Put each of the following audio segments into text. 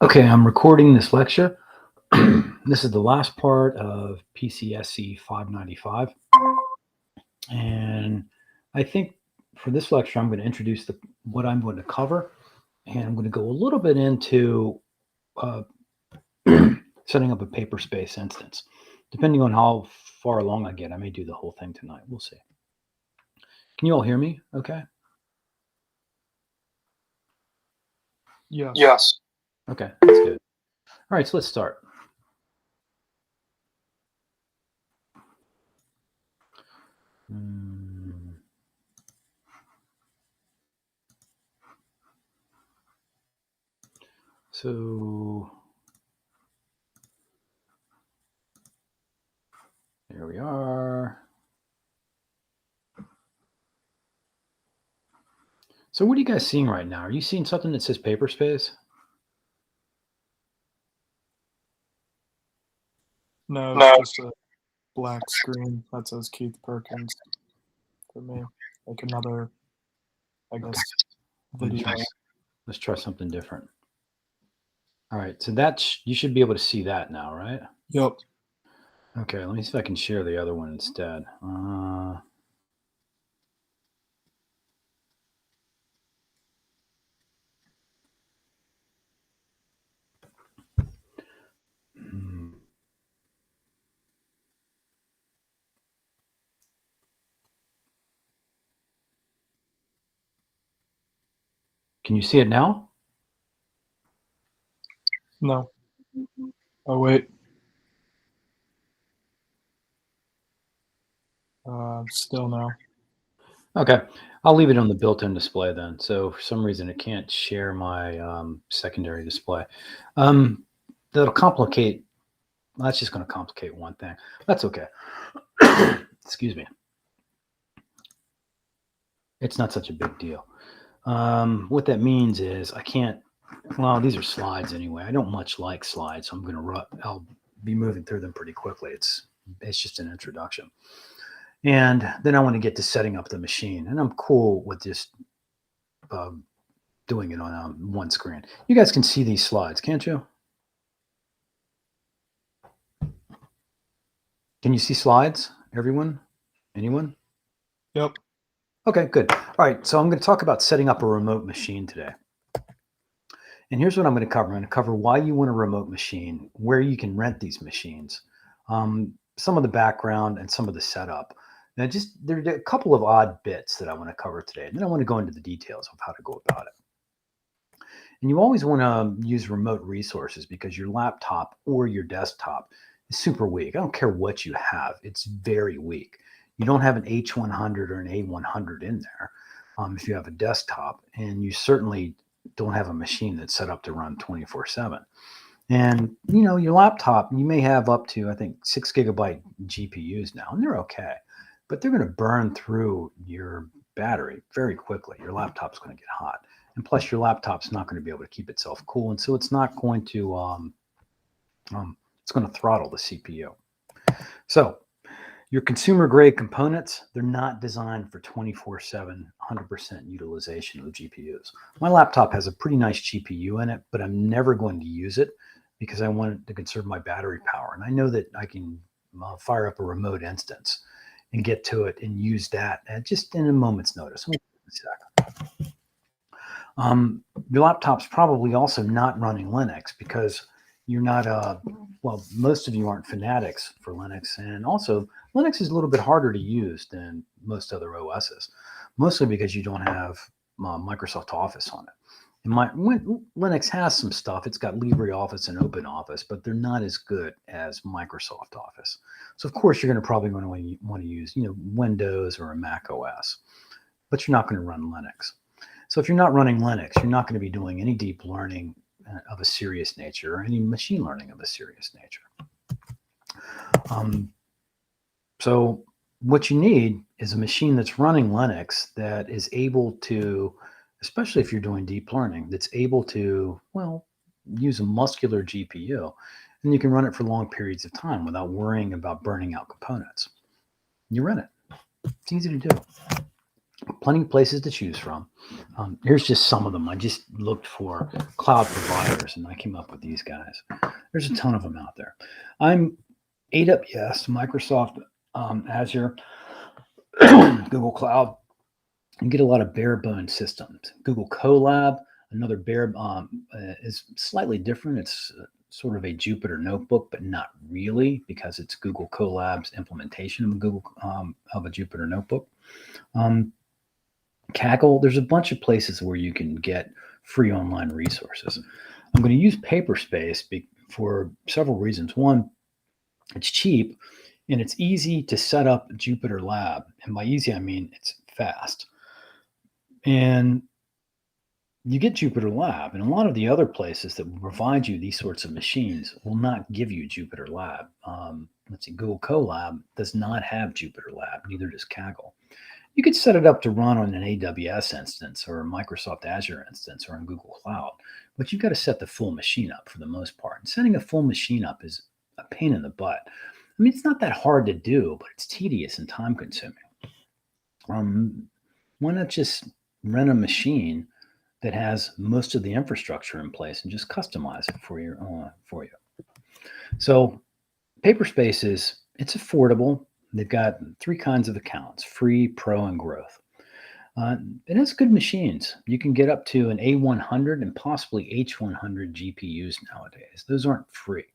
Okay, I'm recording this lecture. This is the last part of PCSC 595. And I think for this lecture, I'm going to introduce what I'm going to cover. And I'm going to go a little bit into uh, setting up a Paperspace instance. Depending on how far along I get, I may do the whole thing tonight. We'll see. Can you all hear me? Okay. Yes. Okay, that's good. All right, so let's start. So there we are. So what are you guys seeing right now? Are you seeing something that says Paperspace? No, it's just a black screen that says Keith Perkins for me. Like another, I guess, video. Let's try something different. All right, so you should be able to see that now, right? Yep. Okay, let me see if I can share the other one instead. Can you see it now? No. Oh, wait. Still no. Okay, I'll leave it on the built-in display then. So for some reason it can't share my secondary display. That'll complicate. That's just going to complicate one thing. That's okay. Excuse me. It's not such a big deal. What that means is I can't. Well, these are slides anyway. I don't much like slides, so I'll be moving through them pretty quickly. It's just an introduction. And then I want to get to setting up the machine. And I'm cool with just doing it on one screen. You guys can see these slides, can't you? Can you see slides, everyone? Anyone? Yep. Okay, good. All right, so I'm going to talk about setting up a remote machine today. And here's what I'm going to cover. I'm going to cover why you want a remote machine, where you can rent these machines, some of the background, and some of the setup. Now, there are a couple of odd bits that I want to cover today, and then I want to go into the details of how to go about it. And you always want to use remote resources because your laptop or your desktop is super weak. I don't care what you have. It's very weak. You don't have an H100 or an A100 in there if you have a desktop, and you certainly don't have a machine that's set up to run 24/7. And your laptop, you may have up to, I think, 6 GB GPUs now, and they're okay, but they're going to burn through your battery very quickly. Your laptop's going to get hot, and plus your laptop's not going to be able to keep itself cool, and so it's not going to it's going to throttle the CPU. So your consumer grade components, they're not designed for 24/7, 100% utilization of GPUs. My laptop has a pretty nice GPU in it, but I'm never going to use it because I want it to conserve my battery power. And I know that I can fire up a remote instance and get to it and use that just in a moment's notice. Your laptop's probably also not running Linux because you're not, well, most of you aren't fanatics for Linux. And also, Linux is a little bit harder to use than most other OSs, mostly because you don't have Microsoft Office on it. And Linux has some stuff. It's got LibreOffice and OpenOffice, but they're not as good as Microsoft Office. So, of course, you're going to probably want to use, Windows or a Mac OS, but you're not going to run Linux. So if you're not running Linux, you're not going to be doing any deep learning of a serious nature or any machine learning of a serious nature. So what you need is a machine that's running Linux that is able to, especially if you're doing deep learning, that's able to, well, use a muscular GPU, and you can run it for long periods of time without worrying about burning out components. You run it. It's easy to do. Plenty of places to choose from. Here's just some of them. I just looked for cloud providers and I came up with these guys. There's a ton of them out there. I'm AWS, Microsoft, Azure, Google Cloud. You get a lot of bare bones systems. Google Colab, another is slightly different. It's sort of a Jupyter notebook, but not really because it's Google Colab's implementation of a Jupyter notebook. Kaggle, there's a bunch of places where you can get free online resources. I'm going to use Paperspace for several reasons. One, it's cheap and it's easy to set up Jupyter Lab. And by easy, I mean it's fast. And you get Jupyter Lab, and a lot of the other places that will provide you these sorts of machines will not give you Jupyter Lab. Let's see, Google Colab does not have Jupyter Lab, neither does Kaggle. You could set it up to run on an AWS instance or a Microsoft Azure instance or on Google Cloud, but you've got to set the full machine up for the most part. And setting a full machine up is a pain in the butt. I mean, it's not that hard to do, but it's tedious and time consuming. Why not just rent a machine that has most of the infrastructure in place and just customize it for you? So Paperspace it's affordable. They've got 3 kinds of accounts: free, pro, and growth. It has good machines. You can get up to an A100 and possibly H100 GPUs nowadays. Those aren't free.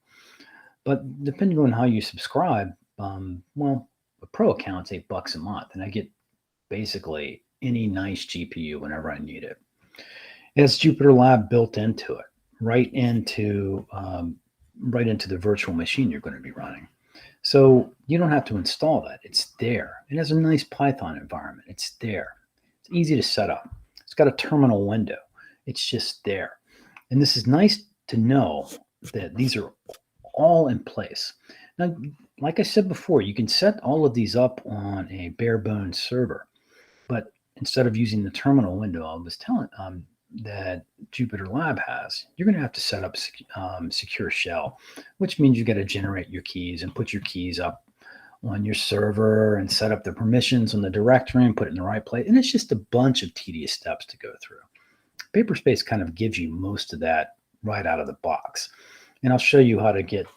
But depending on how you subscribe, well, a pro account's $8 a month, and I get basically any nice GPU whenever I need it. It has Jupyter Lab built into it, right into the virtual machine you're going to be running. So you don't have to install that. It's there. It has a nice Python environment. It's there. It's easy to set up. It's got a terminal window. It's just there. And this is nice to know that these are all in place. Now, like I said before, you can set all of these up on a bare bones server. But instead of using the terminal window I was telling that Jupyter Lab has, you're going to have to set up secure shell, which means you got to generate your keys and put your keys up on your server and set up the permissions on the directory and put it in the right place. And it's just a bunch of tedious steps to go through. Paperspace kind of gives you most of that right out of the box. And I'll show you how to get,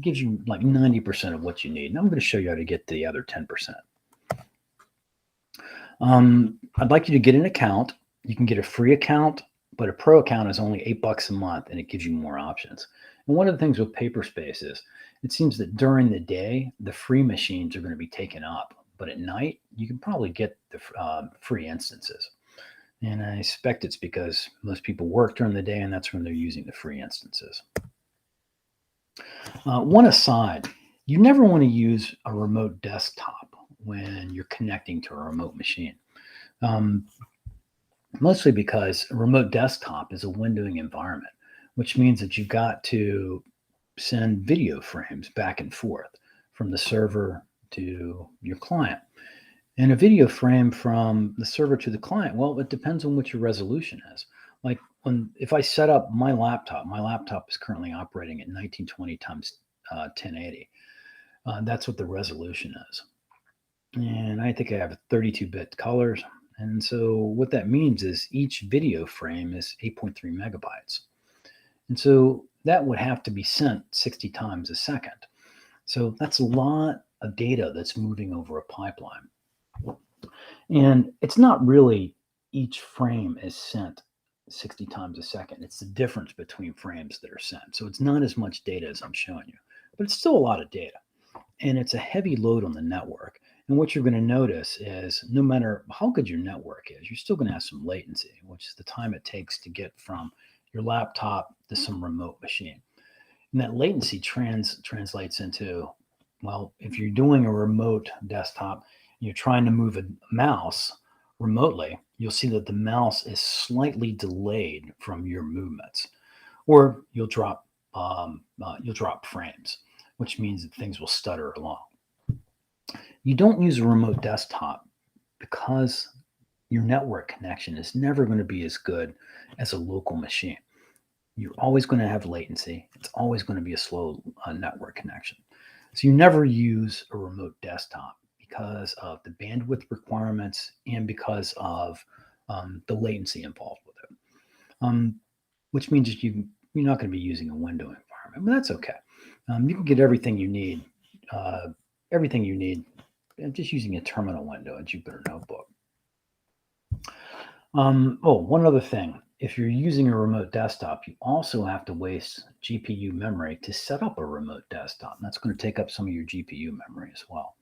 gives you like 90% of what you need. And I'm going to show you how to get the other 10%. I'd like you to get an account. You can get a free account, but a pro account is only $8 a month, and it gives you more options. And one of the things with Paperspace is it seems that during the day, the free machines are going to be taken up, but at night, you can probably get the free instances. And I suspect it's because most people work during the day, and that's when they're using the free instances. One aside, you never want to use a remote desktop when you're connecting to a remote machine. Mostly because a remote desktop is a windowing environment, which means that you've got to send video frames back and forth from the server to your client. And a video frame from the server to the client, well, it depends on what your resolution is. Like if I set up my laptop is currently operating at 1920 times 1080. That's what the resolution is. And I think I have 32-bit colors. And so what that means is each video frame is 8.3 megabytes. And so that would have to be sent 60 times a second. So that's a lot of data that's moving over a pipeline. And it's not really each frame is sent 60 times a second. It's the difference between frames that are sent. So it's not as much data as I'm showing you, but it's still a lot of data. And it's a heavy load on the network. And what you're going to notice is no matter how good your network is, you're still going to have some latency, which is the time it takes to get from your laptop to some remote machine. And that latency translates into, well, if you're doing a remote desktop, you're trying to move a mouse remotely, you'll see that the mouse is slightly delayed from your movements, or you'll drop frames, which means that things will stutter along. You don't use a remote desktop because your network connection is never going to be as good as a local machine. You're always going to have latency. It's always going to be a slow network connection. So you never use a remote desktop because of the bandwidth requirements and because of the latency involved with it, which means that you're not going to be using a window environment, but that's okay. You can get everything you need just using a terminal window, a Jupyter Notebook. One other thing. If you're using a remote desktop, you also have to waste GPU memory to set up a remote desktop. And that's going to take up some of your GPU memory as well,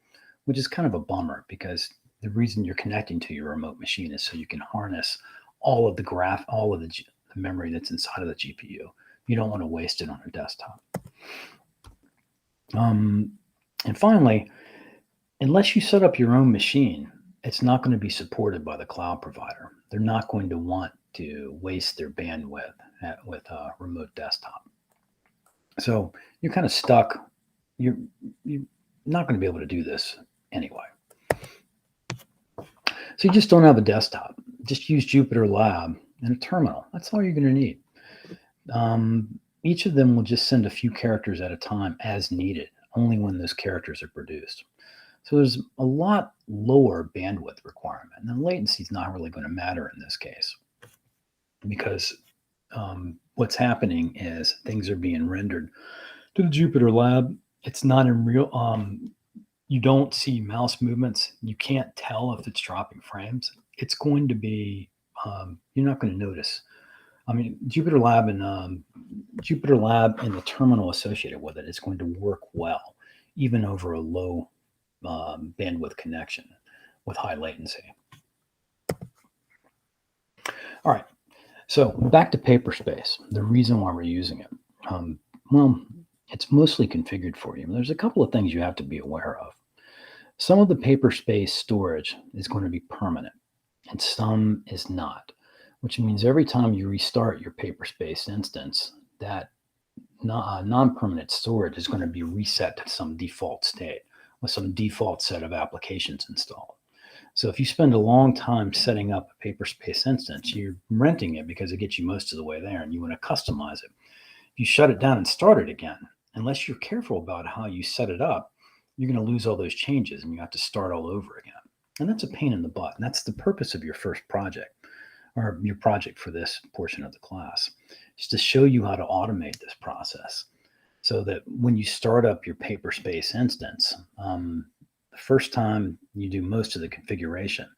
which is kind of a bummer because the reason you're connecting to your remote machine is so you can harness all of the memory that's inside of the GPU. You don't want to waste it on a desktop. And finally, unless you set up your own machine, it's not going to be supported by the cloud provider. They're not going to want to waste their bandwidth with a remote desktop. So you're kind of stuck. You're not going to be able to do this anyway. So you just don't have a desktop. Just use Jupyter Lab and a terminal. That's all you're going to need. Each of them will just send a few characters at a time as needed, only when those characters are produced. So there's a lot lower bandwidth requirement. And the latency is not really going to matter in this case because what's happening is things are being rendered to the Jupyter Lab. It's not in real, you don't see mouse movements. You can't tell if it's dropping frames. It's going to be, you're not going to notice. I mean, Jupyter Lab and the terminal associated with it is going to work well, even over a low bandwidth connection with high latency. All right, so back to Paperspace, the reason why we're using it. Well, it's mostly configured for you. There's a couple of things you have to be aware of. Some of the Paperspace storage is going to be permanent and some is not, which means every time you restart your Paperspace instance, that non-permanent storage is going to be reset to some default state with some default set of applications installed. So if you spend a long time setting up a Paperspace instance, you're renting it because it gets you most of the way there and you want to customize it. If you shut it down and start it again, unless you're careful about how you set it up, you're going to lose all those changes and you have to start all over again. And that's a pain in the butt. And that's the purpose of your first project or your project for this portion of the class, is to show you how to automate this process so that when you start up your Paperspace instance, the first time you do most of the configuration,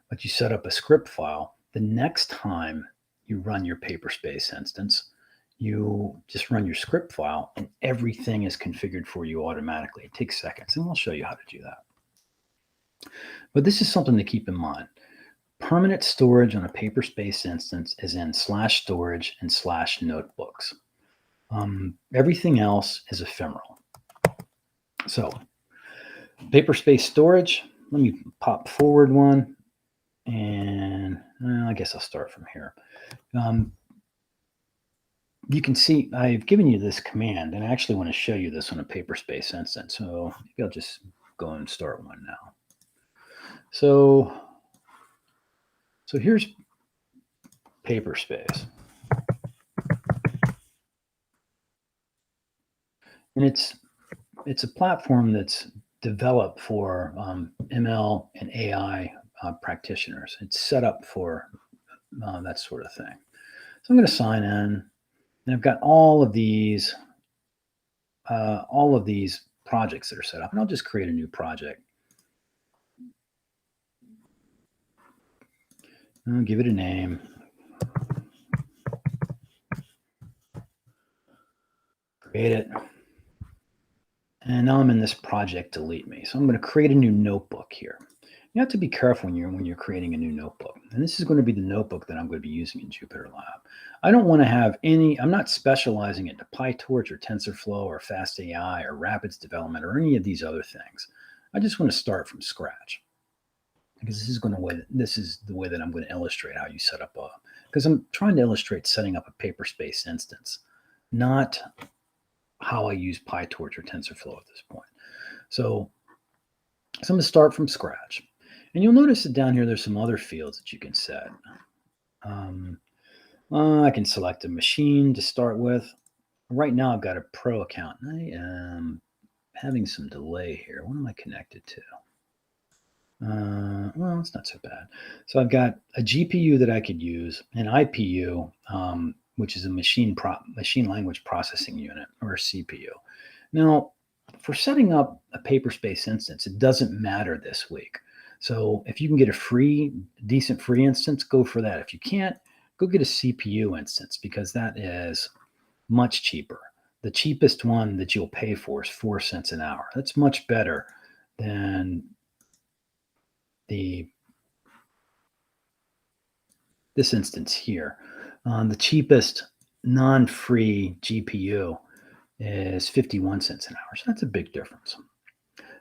but you set up a script file, the next time you run your Paperspace instance, you just run your script file and everything is configured for you automatically. It takes seconds, and we'll show you how to do that. But this is something to keep in mind. Permanent storage on a Paperspace instance is in /storage and /notebooks. Everything else is ephemeral. So Paperspace storage, let me pop forward one, and I guess I'll start from here. You can see I've given you this command, and I actually want to show you this on a Paperspace instance. So maybe I'll just go and start one now. So here's Paperspace. And it's a platform that's developed for ML and AI practitioners. It's set up for that sort of thing. So I'm going to sign in, and I've got all of these projects that are set up, and I'll just create a new project. I'll give it a name. Create it. And now I'm in this project delete me. So I'm going to create a new notebook here. You have to be careful when you're creating a new notebook. And this is going to be the notebook that I'm going to be using in Jupyter Lab. I don't want to have I'm not specializing into PyTorch or TensorFlow or FastAI or Rapids development or any of these other things. I just want to start from scratch because this is the way that I'm going to illustrate how you set up because I'm trying to illustrate setting up a Paperspace instance, not how I use PyTorch or TensorFlow at this point. So I'm going to start from scratch. And you'll notice that down here, there's some other fields that you can set. I can select a machine to start with. Right now, I've got a pro account. I am having some delay here. What am I connected to? Well, it's not so bad. So I've got a GPU that I could use, an IPU, which is a machine language processing unit, or a CPU. Now, for setting up a Paperspace instance, it doesn't matter this week. So if you can get a decent free instance, go for that. If you can't, go get a CPU instance because that is much cheaper. The cheapest one that you'll pay for is 4 cents an hour. That's much better than the this instance here. The cheapest non-free GPU is 51 cents an hour. So that's a big difference.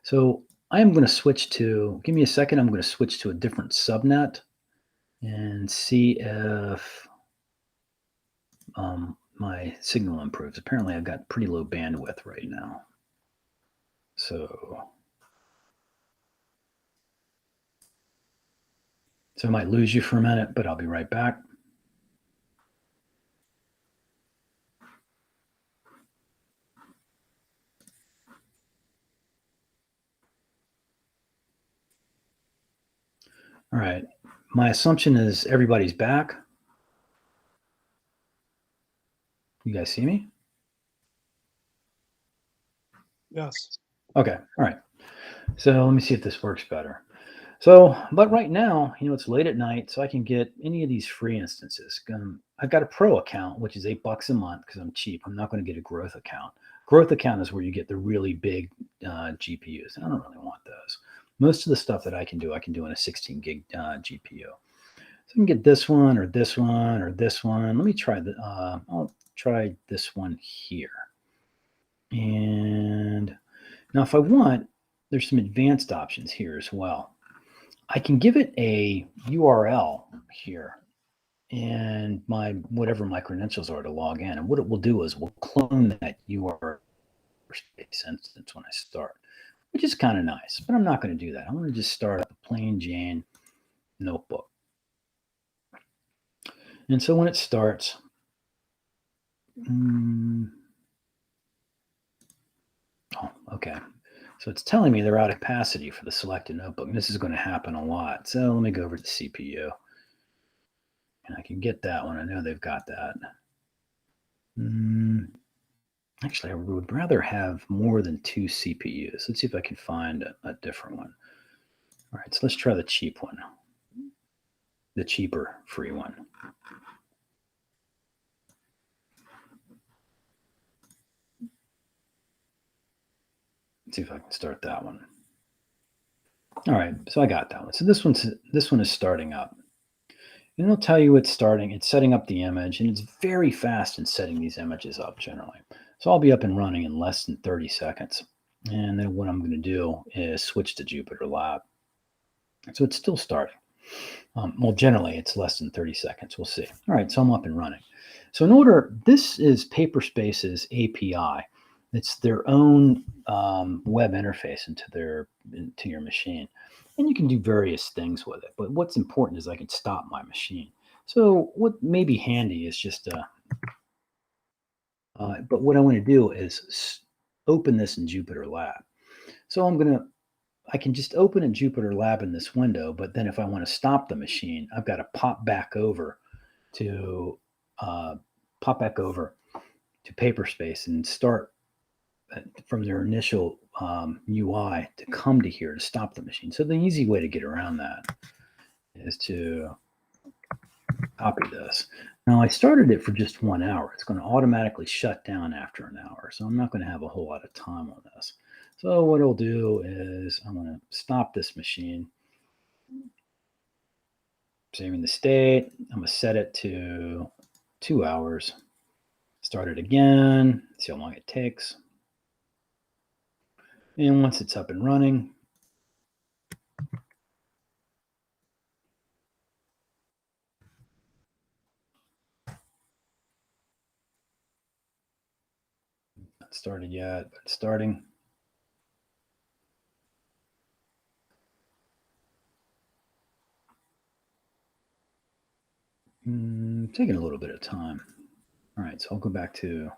So I am going to switch to, give me a second, I'm going to switch to a different subnet and see if my signal improves. Apparently I've got pretty low bandwidth right now. So I might lose you for a minute, but I'll be right back. All right. My assumption is everybody's back. You guys see me? Yes. Okay. All right. So let me see if this works better. So, but right now, it's late at night, so I can get any of these free instances. I've got a pro account, which is $8 a month because I'm cheap. I'm not going to get a growth account. Growth account is where you get the really big GPUs. And I don't really want those. Most of the stuff that I can do in a 16 gig GPU. So I can get this one or this one or this one. Let me try I'll try this one here. And now if I want, there's some advanced options here as well. I can give it a URL here and whatever my credentials are to log in. And what it will do is we'll clone that URL instance when I start, which is kind of nice, but I'm not going to do that. I'm going to just start up a plain Jane notebook. And so when it starts, oh, okay. So it's telling me they're out of capacity for the selected notebook. And this is going to happen a lot. So let me go over to the CPU. And I can get that one. I know they've got that. Actually, I would rather have more than 2 CPUs. Let's see if I can find a different one. All right, so let's try the cheap one. The cheaper free one. Let's see if I can start that one. All right, so I got that one. So this one is starting up. And it'll tell you it's setting up the image, and it's very fast in setting these images up generally. So I'll be up and running in less than 30 seconds. And then what I'm going to do is switch to Jupyter Lab. So it's still starting. Well, generally it's less than 30 seconds. We'll see. All right, so I'm up and running. So this is Paperspace's API. It's their own web interface into your machine. And you can do various things with it. But what's important is I can stop my machine. So what may be handy is just, but what I want to do is open this in Jupyter Lab. So I can just open in Jupyter Lab in this window, but then if I want to stop the machine, I've got to pop back over to Paperspace and start from their initial UI to come to here to stop the machine. So the easy way to get around that is to copy this. Now I started it for just 1 hour. It's going to automatically shut down after an hour. So I'm not going to have a whole lot of time on this. So what I'll do is I'm going to stop this machine, saving the state. I'm going to set it to 2 hours. Start it again, see how long it takes. And once it's up and running, not started yet, but it's starting. Taking a little bit of time. All right, so I'll go back to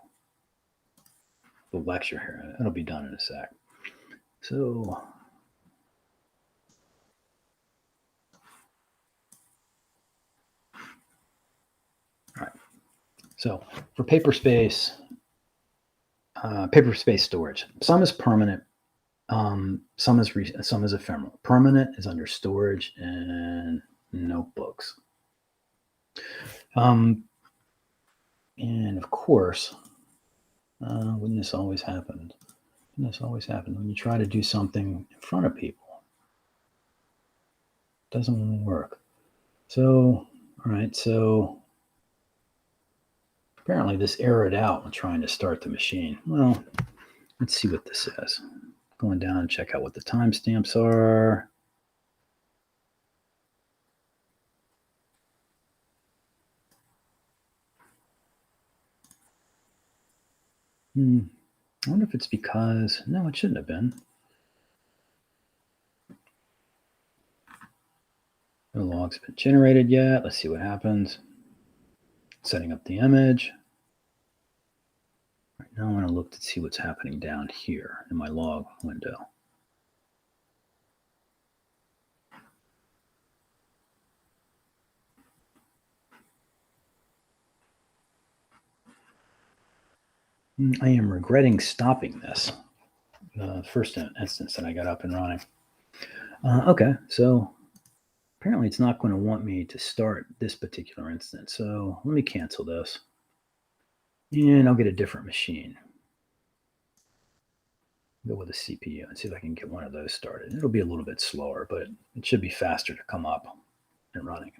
the lecture here. It'll be done in a sec. So So for Paperspace, Paperspace storage, some is permanent, some is ephemeral. Permanent is under storage and notebooks. And of course, wouldn't this always happen? This always happens when you try to do something in front of people. It doesn't work. So, all right, so apparently this errored out when trying to start the machine. Well, let's see what this says. Going down and check out what the timestamps are. I wonder if it's because, no, it shouldn't have been. No logs been generated yet. Let's see what happens. Setting up the image. Right now I want to look to see what's happening down here in my log window. I am regretting stopping this. The first instance that I got up and running. Okay, so apparently it's not going to want me to start this particular instance. So let me cancel this. And I'll get a different machine. Go with a CPU and see if I can get one of those started. It'll be a little bit slower, but it should be faster to come up and running.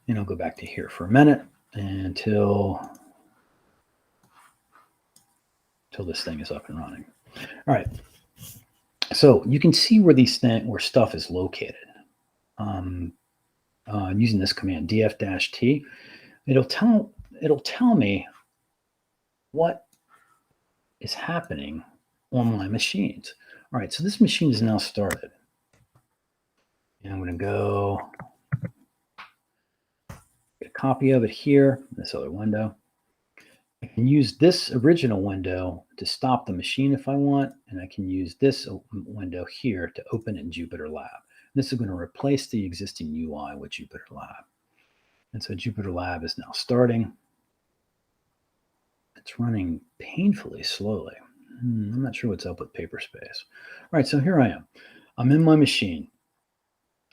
And I'll go back to here for a minute until this thing is up and running. All right. So you can see where where stuff is located. Using this command df-t, it'll tell me what is happening on my machines. All right, so this machine is now started. And I'm going to go get a copy of it here, this other window. I can use this original window to stop the machine if I want, and I can use this window here to open it in Jupyter Lab. This is going to replace the existing UI with Jupyter Lab. And so Jupyter Lab is now starting. It's running painfully slowly. I'm not sure what's up with Paperspace. All right, so here I am. I'm in my machine.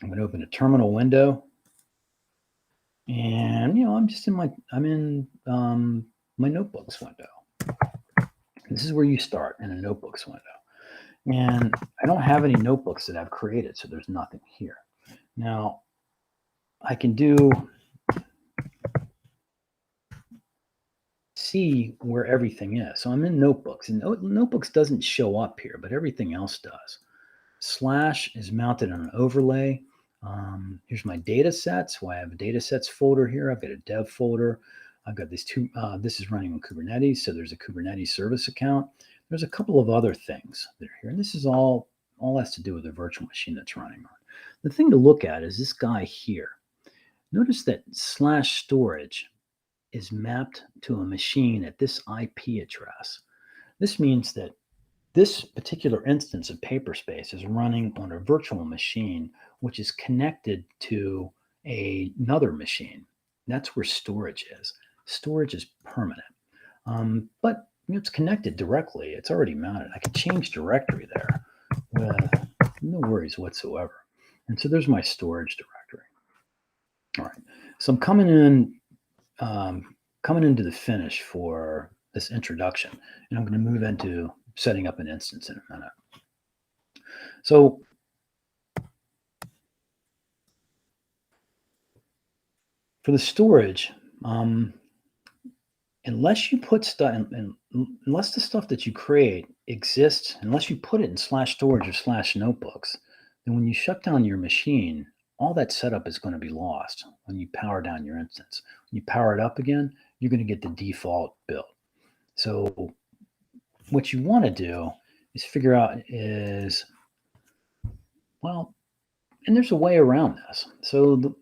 I'm going to open a terminal window. And, I'm in my notebooks window. This is where you start, in a notebooks window. And I don't have any notebooks that I've created, so there's nothing here. Now, I can see where everything is. So I'm in notebooks, and notebooks doesn't show up here, but everything else does. Slash is mounted on an overlay. Here's my data sets. I have a data sets folder here. I've got a dev folder. I've got these two. This is running on Kubernetes, so there's a Kubernetes service account. There's a couple of other things that are here, and this is all has to do with the virtual machine that's running on. The thing to look at is this guy here. Notice that slash storage is mapped to a machine at this IP address. This means that this particular instance of Paperspace is running on a virtual machine, which is connected to another machine. That's where storage is. Storage is permanent, but it's connected directly. It's already mounted. I can change directory there with no worries whatsoever. And so there's my storage directory. All right, so I'm coming into the finish for this introduction, and I'm going to move into setting up an instance in a minute. So for the storage, unless you put stuff, unless the stuff that you create exists, unless you put it in slash storage or slash notebooks, then when you shut down your machine, all that setup is going to be lost when you power down your instance. When you power it up again, you're going to get the default build. So what you want to do is figure out and there's a way around this. So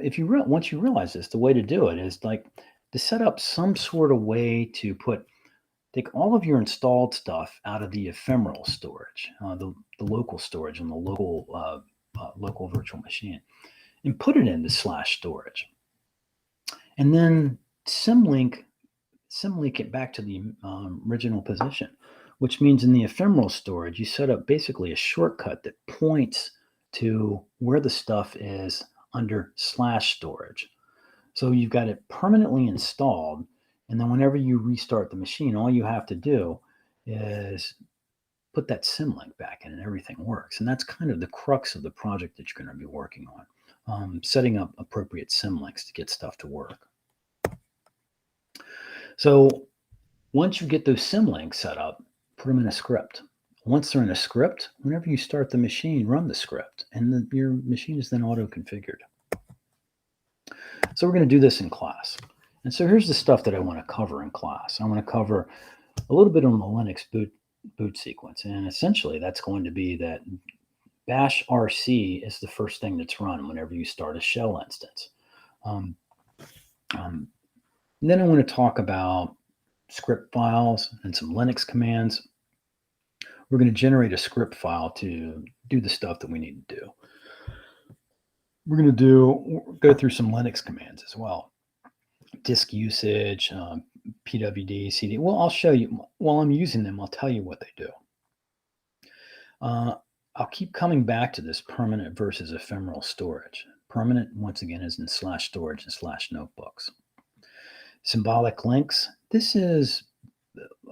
if you once you realize this, the way to do it is to set up some sort of way to take all of your installed stuff out of the ephemeral storage, the local storage on the local virtual machine, and put it into slash storage. And then symlink it back to the original position, which means in the ephemeral storage, you set up basically a shortcut that points to where the stuff is under slash storage. So you've got it permanently installed. And then whenever you restart the machine, all you have to do is put that symlink back in and everything works. And that's kind of the crux of the project that you're going to be working on, setting up appropriate symlinks to get stuff to work. So once you get those symlinks set up, put them in a script. Once they're in a script, whenever you start the machine, run the script, and your machine is then auto-configured. So we're going to do this in class. And so here's the stuff that I want to cover in class. I want to cover a little bit on the Linux boot sequence. And essentially, that's going to be that bashrc is the first thing that's run whenever you start a shell instance. Then I want to talk about script files and some Linux commands. We're going to generate a script file to do the stuff that we need to do. We're going to go through some Linux commands as well. Disk usage, pwd, cd. Well, I'll show you. While I'm using them, I'll tell you what they do. I'll keep coming back to this permanent versus ephemeral storage. Permanent, once again, is in slash storage and slash notebooks. Symbolic links. This is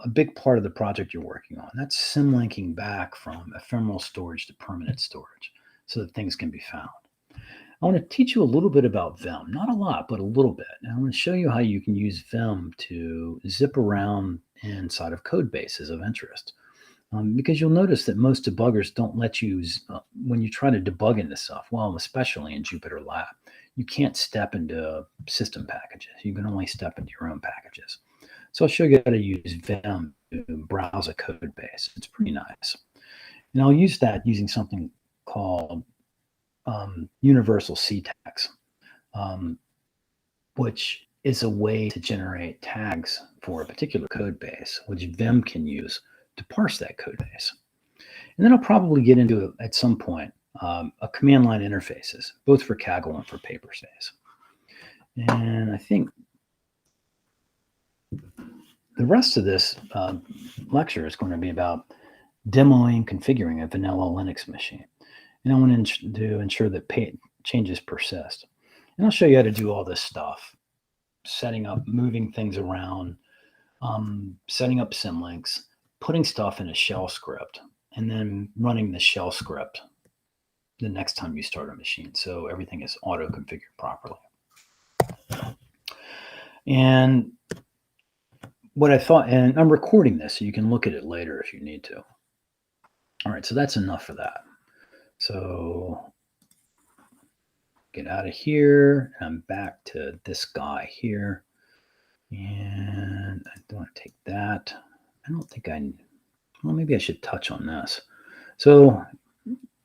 a big part of the project you're working on. That's symlinking back from ephemeral storage to permanent storage so that things can be found. I want to teach you a little bit about Vim. Not a lot, but a little bit. And I want to show you how you can use Vim to zip around inside of code bases of interest. Because you'll notice that most debuggers don't let you, when you try to debug into stuff, well, especially in Jupyter Lab, you can't step into system packages. You can only step into your own packages. So I'll show you how to use Vim to browse a code base. It's pretty nice. And I'll use that using something called universal ctags, which is a way to generate tags for a particular code base, which Vim can use to parse that code base. And then I'll probably get into, at some point, a command line interfaces, both for Kaggle and for Paperspace. And I think the rest of this lecture is going to be about demoing, configuring a vanilla Linux machine. And I want to ensure that changes persist. And I'll show you how to do all this stuff, setting up, moving things around, setting up symlinks, putting stuff in a shell script, and then running the shell script the next time you start a machine. So everything is auto-configured properly. And what I thought, and I'm recording this so you can look at it later if you need to. All right, so that's enough for that. So get out of here. I'm back to this guy here. And I don't want to take that. I don't think well, maybe I should touch on this. So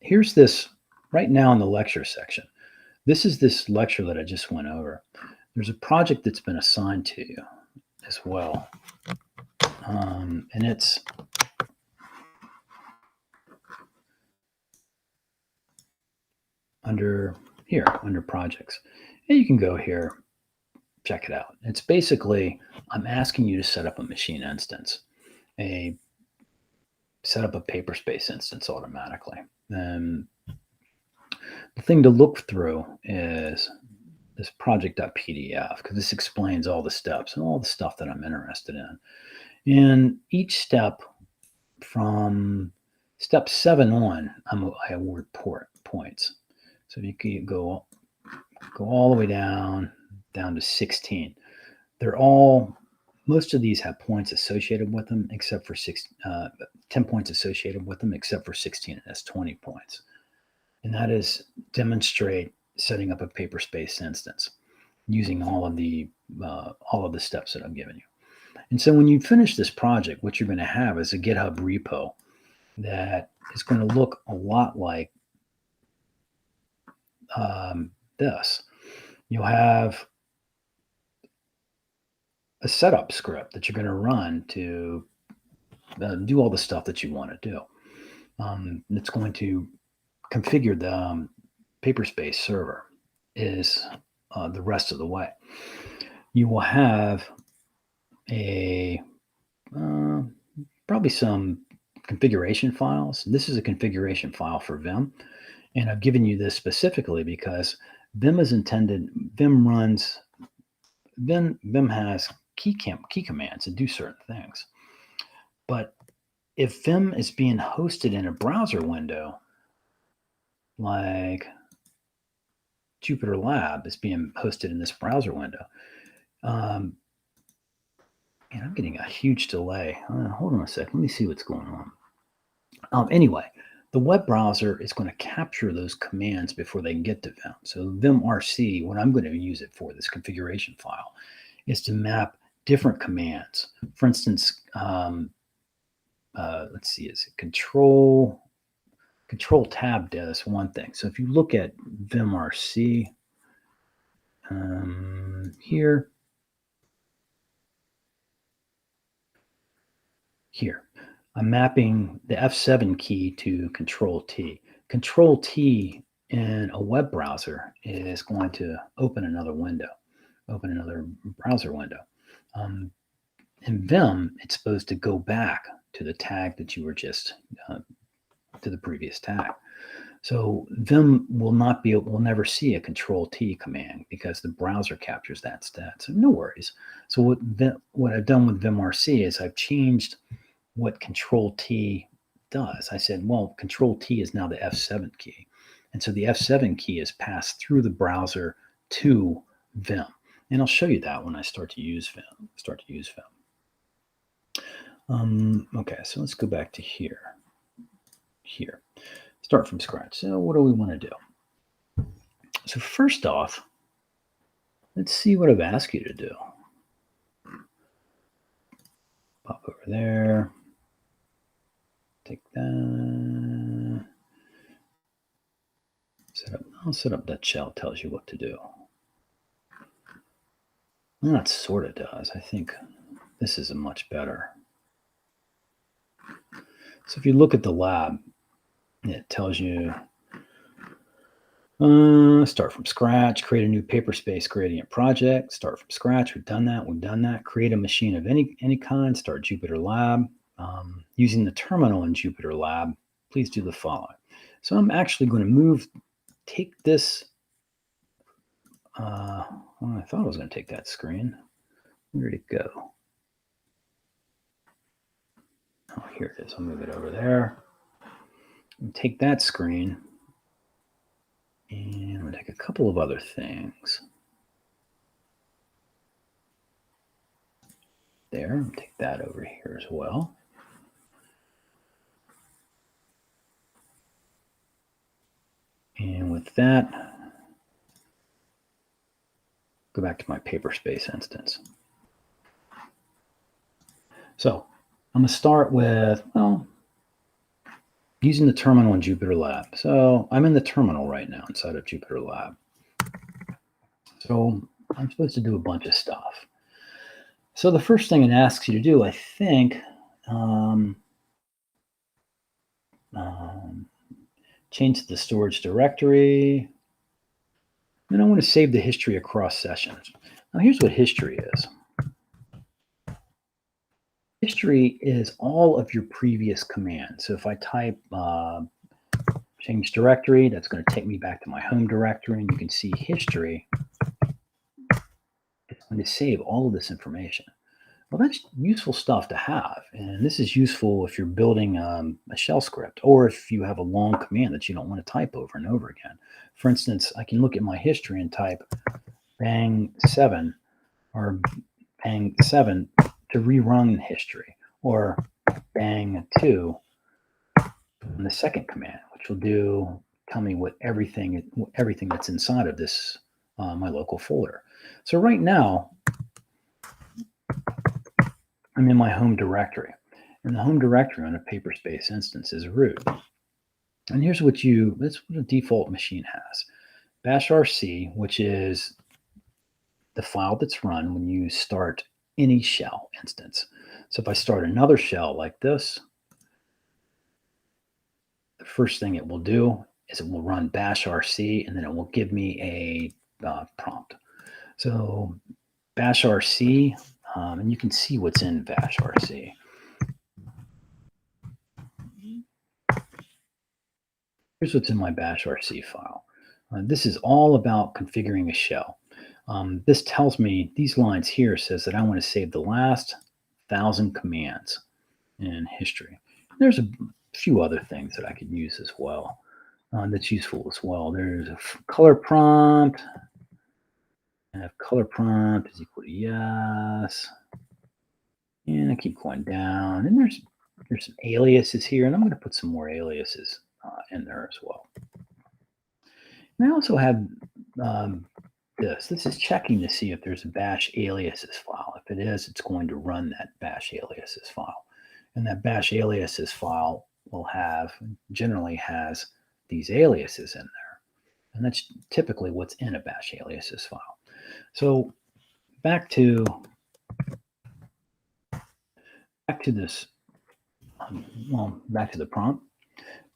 here's this right now in the lecture section. This is this lecture that I just went over. There's a project that's been assigned to you as well. And it's under here, under projects. And you can go here, check it out. It's basically, I'm asking you to set up a machine instance, set up a Paperspace instance automatically. And the thing to look through is this project.pdf, because this explains all the steps and all the stuff that I'm interested in. And each step from step 7 on, I award points. So you can go all the way down to 16. Most of these have points associated with them, except for 10 points associated with them, except for 16. It has 20 points. And that is demonstrate setting up a Paperspace instance using all of the steps that I've given you. And so when you finish this project, what you're going to have is a GitHub repo that is going to look a lot like this. You'll have a setup script that you're going to run to do all the stuff that you want to do. It's going to configure the Paperspace server. is the rest of the way. You will have a probably some configuration files. This is a configuration file for Vim, and I've given you this specifically because Vim is intended. Vim has key commands to do certain things, but if Vim is being hosted in a browser window, like Jupyter Lab is being hosted in this browser window, and I'm getting a huge delay. Hold on a sec. Let me see what's going on. Anyway, the web browser is going to capture those commands before they can get to Vim. So vimrc, what I'm going to use it for, this configuration file, is to map different commands. For instance, let's see, is it control tab does one thing. So if you look at vimrc here, I'm mapping the F7 key to Control T. Control T in a web browser is going to open another browser window. In Vim, it's supposed to go back to the tag that you were just to the previous tag. So Vim will never see a Control T command because the browser captures that stat. So no worries. So what I've done with vimrc is I've changed what Control T does. I said, well, Control T is now the F7 key. And so the F7 key is passed through the browser to Vim. And I'll show you that when I start to use Vim. Okay, so let's go back to here. Start from scratch. So what do we want to do? So first off, let's see what I've asked you to do. Pop over there. Take that. I'll set up that shell. Tells you what to do. Well, that sort of does. I think this is a much better. So if you look at the lab, it tells you start from scratch, create a new Paperspace gradient project, start from scratch. We've done that. Create a machine of any kind, start Jupyter Lab. Using the terminal in Jupyter Lab, please do the following. So I'm actually going to take this. I thought I was going to take that screen. Where did it go? Oh, here it is. I'll move it over there. And take that screen. And I'm going to take a couple of other things. There, take that over here as well. And with that, go back to my Paperspace instance. So I'm going to start with, using the terminal in Jupyter Lab. So I'm in the terminal right now inside of Jupyter Lab. So I'm supposed to do a bunch of stuff. So the first thing it asks you to do, I think, change the storage directory. Then I want to save the history across sessions. Now here's what history is. History is all of your previous commands. So if I type change directory, that's going to take me back to my home directory, and you can see history. It's going to save all of this information. Well, that's useful stuff to have. And this is useful if you're building a shell script, or if you have a long command that you don't want to type over and over again. For instance, I can look at my history and type bang7 or bang7 to rerun history, or bang2 in the second command, which will tell me what everything that's inside of this my local folder. So right now, I'm in my home directory, and the home directory on a Paperspace instance is root. And here's that's what a default machine has. bashrc, which is the file that's run when you start any shell instance. So if I start another shell like this, the first thing it will do is it will run bashrc, and then it will give me prompt. So bashrc, and you can see what's in bashrc. Here's what's in my bashrc file. This is all about configuring a shell. This tells me, these lines here says that I want to save the last 1,000 commands in history. There's a few other things that I could use as well that's useful as well. There's a color prompt. And if color prompt is equal to yes. And I keep going down. And there's some aliases here. And I'm going to put some more aliases in there as well. And I also have this. This is checking to see if there's a bash aliases file. If it is, it's going to run that bash aliases file. And that bash aliases file will generally has these aliases in there. And that's typically what's in a bash aliases file. So back to this, back to the prompt.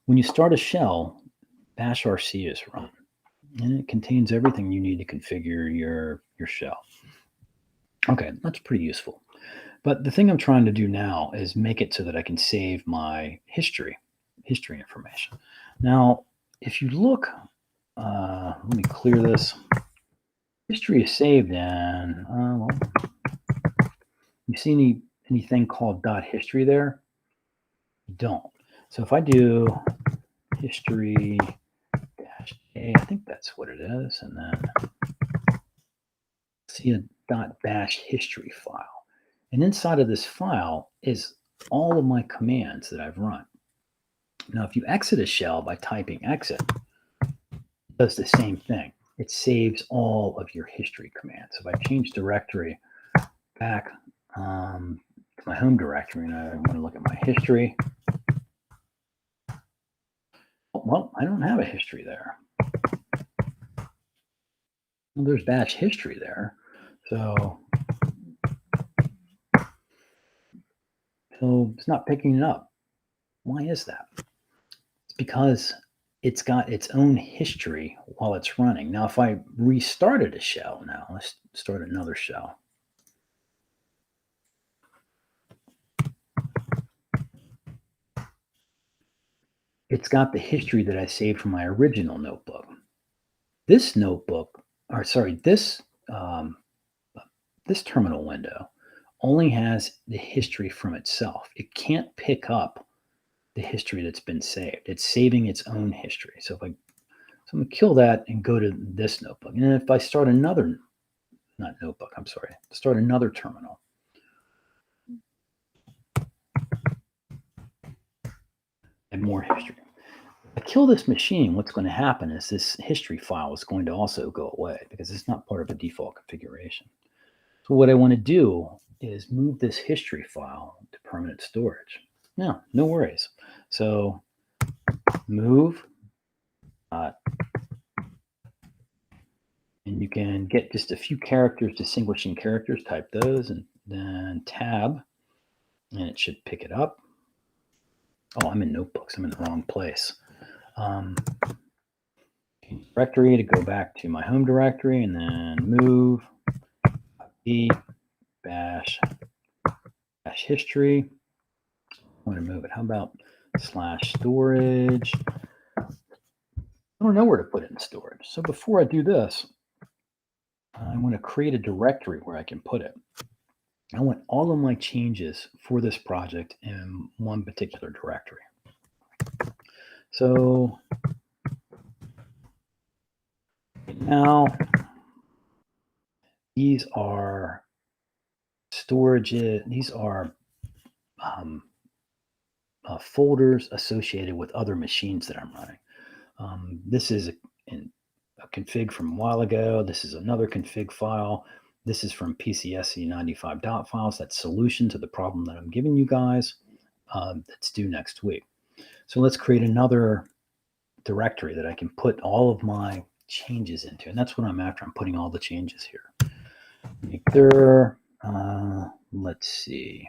When you start a shell, bashrc is run. And it contains everything you need to configure your shell. Okay, that's pretty useful. But the thing I'm trying to do now is make it so that I can save my history information. Now, if you look, let me clear this. History is saved in, you see anything called .history there? You don't. So if I do history -a, I think that's what it is, and then see a .bash history file. And inside of this file is all of my commands that I've run. Now, if you exit a shell by typing exit, it does the same thing. It saves all of your history commands. If I change directory back to my home directory and I want to look at my history, well, I don't have a history there. Well, there's bash history there. So it's not picking it up. Why is that? It's because it's got its own history while it's running. Now, if I restarted a shell now, let's start another shell. It's got the history that I saved from my original notebook. This notebook, or sorry, this terminal window only has the history from itself. It can't pick up the history that's been saved. It's saving its own history. So I'm going to kill that and go to this notebook. And if I start another, start another terminal. And more history. If I kill this machine, what's going to happen is this history file is going to also go away because it's not part of the default configuration. So what I want to do is move this history file to permanent storage. No worries. So move, and you can get just a few characters, distinguishing characters, type those, and then tab, and it should pick it up. Oh, I'm in notebooks. I'm in the wrong place. Directory to go back to my home directory, and then move bash history. I want to move it. How about /storage? I don't know where to put it in storage. So before I do this, I want to create a directory where I can put it. I want all of my changes for this project in one particular directory. So now these are storage. These are folders associated with other machines that I'm running. This is a config from a while ago. This is another config file. This is from PCSC95 files. That's solution to the problem that I'm giving you guys. That's due next week. So let's create another directory that I can put all of my changes into. And that's what I'm after. I'm putting all the changes here. Make there, let's see.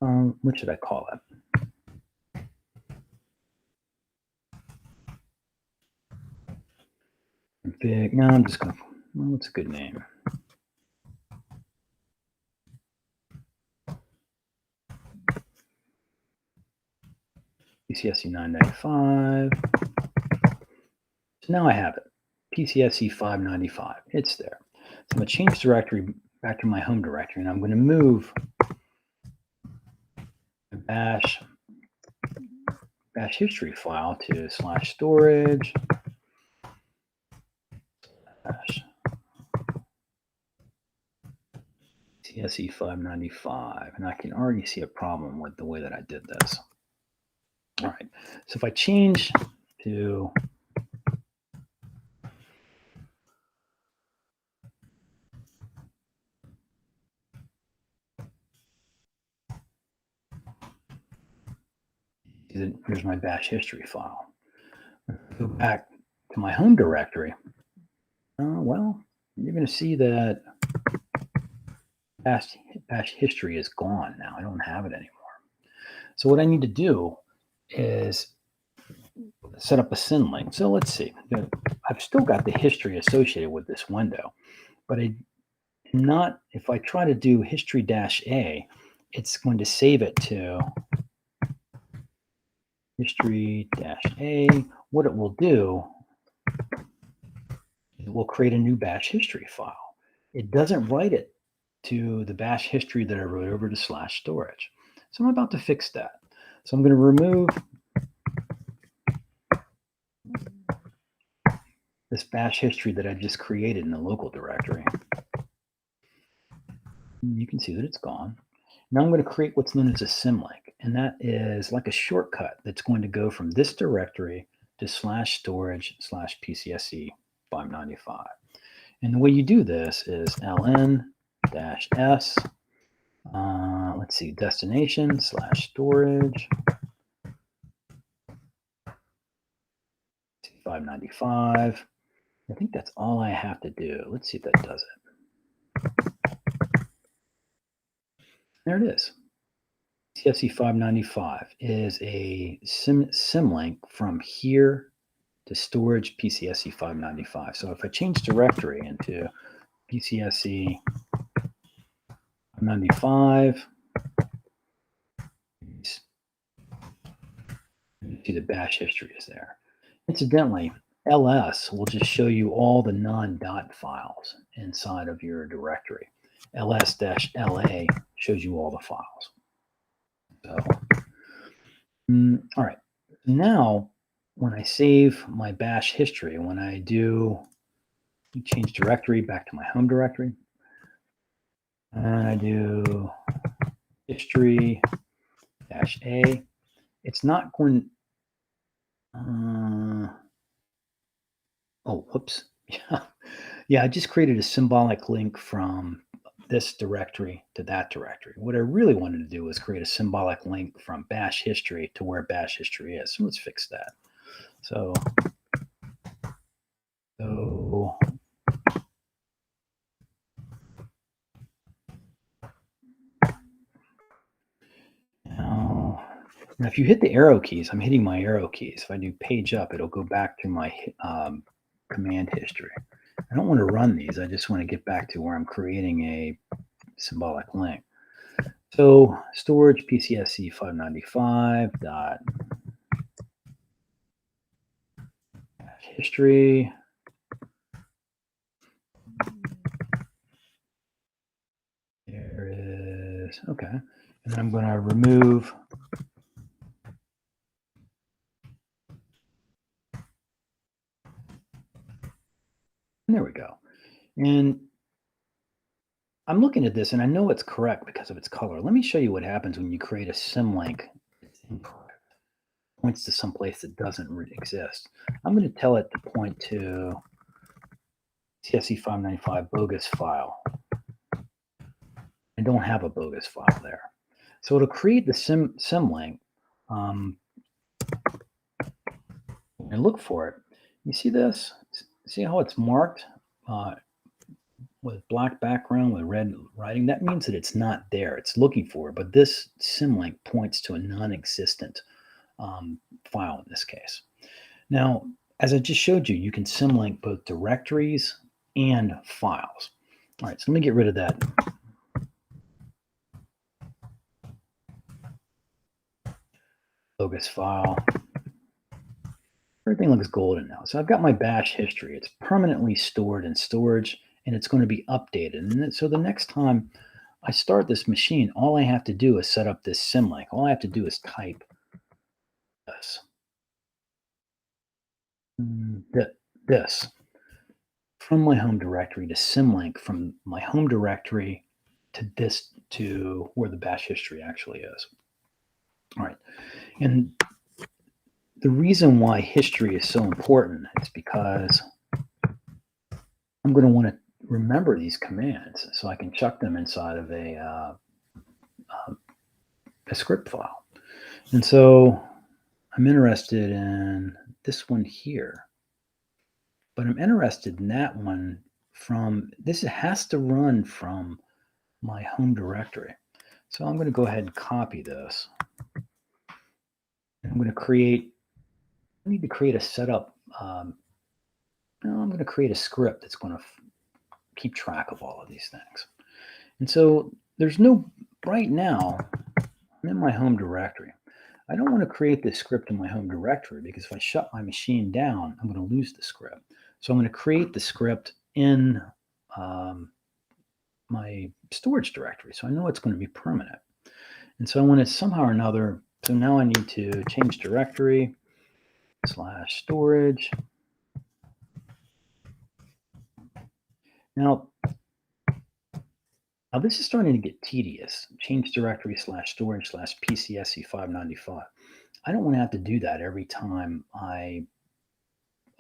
What should I call it? config. No, I'm just going to, well, what's a good name? PCSE 995. So now I have it. PCSE 595. It's there. So I'm going to change directory back to my home directory, and I'm going to move the bash history file to /storage PCSE 595. And I can already see a problem with the way that I did this. All right. So if I change to here's my bash history file. Go back to my home directory. Well, you're going to see that bash history is gone now. I don't have it anymore. So what I need to do is set up a symlink. So let's see. I've still got the history associated with this window, but if I try to do history-a, it's going to save it to history-a. What it will do, it will create a new bash history file. It doesn't write it to the bash history that I wrote over to /storage. So I'm about to fix that. So I'm going to remove this bash history that I just created in the local directory. You can see that it's gone. Now I'm going to create what's known as a symlink, and that is like a shortcut that's going to go from this directory to /storage /PCSE 595. And the way you do this is ln-s, let's see, destination /storage 595. I think that's all I have to do. Let's see if that does it. There it is. PCSE 595 is a symlink from here to storage PCSE 595. So if I change directory into PCSE 595, see the bash history is there. Incidentally, ls will just show you all the non-dot files inside of your directory. ls-la shows you all the files. So, all right. Now, when I save my bash history, when I do change directory back to my home directory, and I do history-a, it's not going. Oh, whoops. Yeah, I just created a symbolic link from this directory to that directory. What I really wanted to do was create a symbolic link from bash history to where bash history is. So let's fix that. So now if you hit the arrow keys, I'm hitting my arrow keys. If I do page up, it'll go back to my command history. I don't want to run these. I just want to get back to where I'm creating a symbolic link. So storage PCSE 595 dot history. There is, okay. And then I'm going to remove and there we go. And I'm looking at this and I know it's correct because of its color. Let me show you what happens when you create a symlink that's incorrect. It points to some place that doesn't exist. I'm going to tell it to point to CSE 595 bogus file. I don't have a bogus file there. So it'll create the symlink and look for it. You see this? See how it's marked with black background with red writing? That means that it's not there. It's looking for it, but this symlink points to a non-existent file in this case. Now, as I just showed you, you can symlink both directories and files. All right, so let me get rid of that. Bogus file. Everything looks golden now. So I've got my bash history. It's permanently stored in storage, and it's going to be updated. And so the next time I start this machine, all I have to do is set up this symlink. All I have to do is type this. This from my home directory to symlink from my home directory to where the bash history actually is. All right. And the reason why history is so important is because I'm going to want to remember these commands so I can chuck them inside of a script file. And so I'm interested in this one here, but I'm interested in that one this has to run from my home directory. So I'm going to go ahead and copy this. I'm going to I need to create a setup. I'm going to create a script that's going to keep track of all of these things. And so right now, I'm in my home directory. I don't want to create this script in my home directory because if I shut my machine down, I'm going to lose the script. So I'm going to create the script in my storage directory. So I know it's going to be permanent. And so I want to somehow or another, so now I need to change directory /storage. Now this is starting to get tedious. Change directory /storage /PCSE595. I don't want to have to do that every time I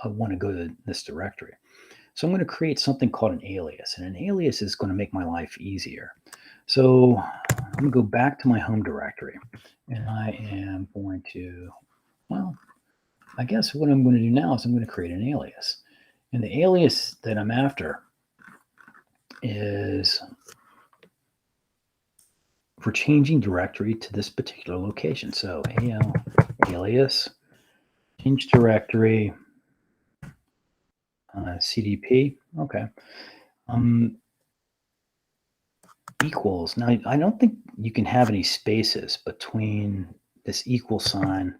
want to go to this directory. So I'm going to create something called an alias, and an alias is going to make my life easier. So I'm going to go back to my home directory, and I am going to, I guess what I'm going to do now is I'm going to create an alias. And the alias that I'm after is for changing directory to this particular location. So AL alias, change directory, CDP, okay. Equals. Now, I don't think you can have any spaces between this equal sign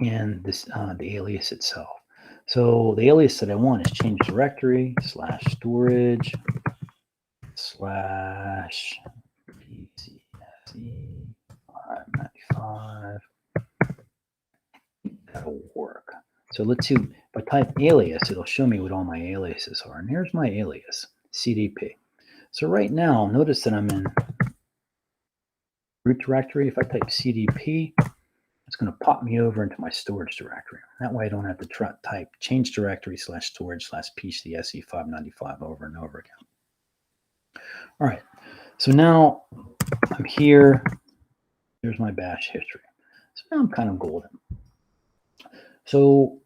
and this the alias itself. So the alias that I want is change directory /storage /PCSE595. That'll work. So let's see. If I type alias, it'll show me what all my aliases are. And here's my alias, CDP. So right now, notice that I'm in root directory. If I type CDP, it's going to pop me over into my storage directory. That way I don't have to type change directory /storage /PCSE595 over and over again. All right, so now I'm here. There's my bash history. So now I'm kind of golden. So,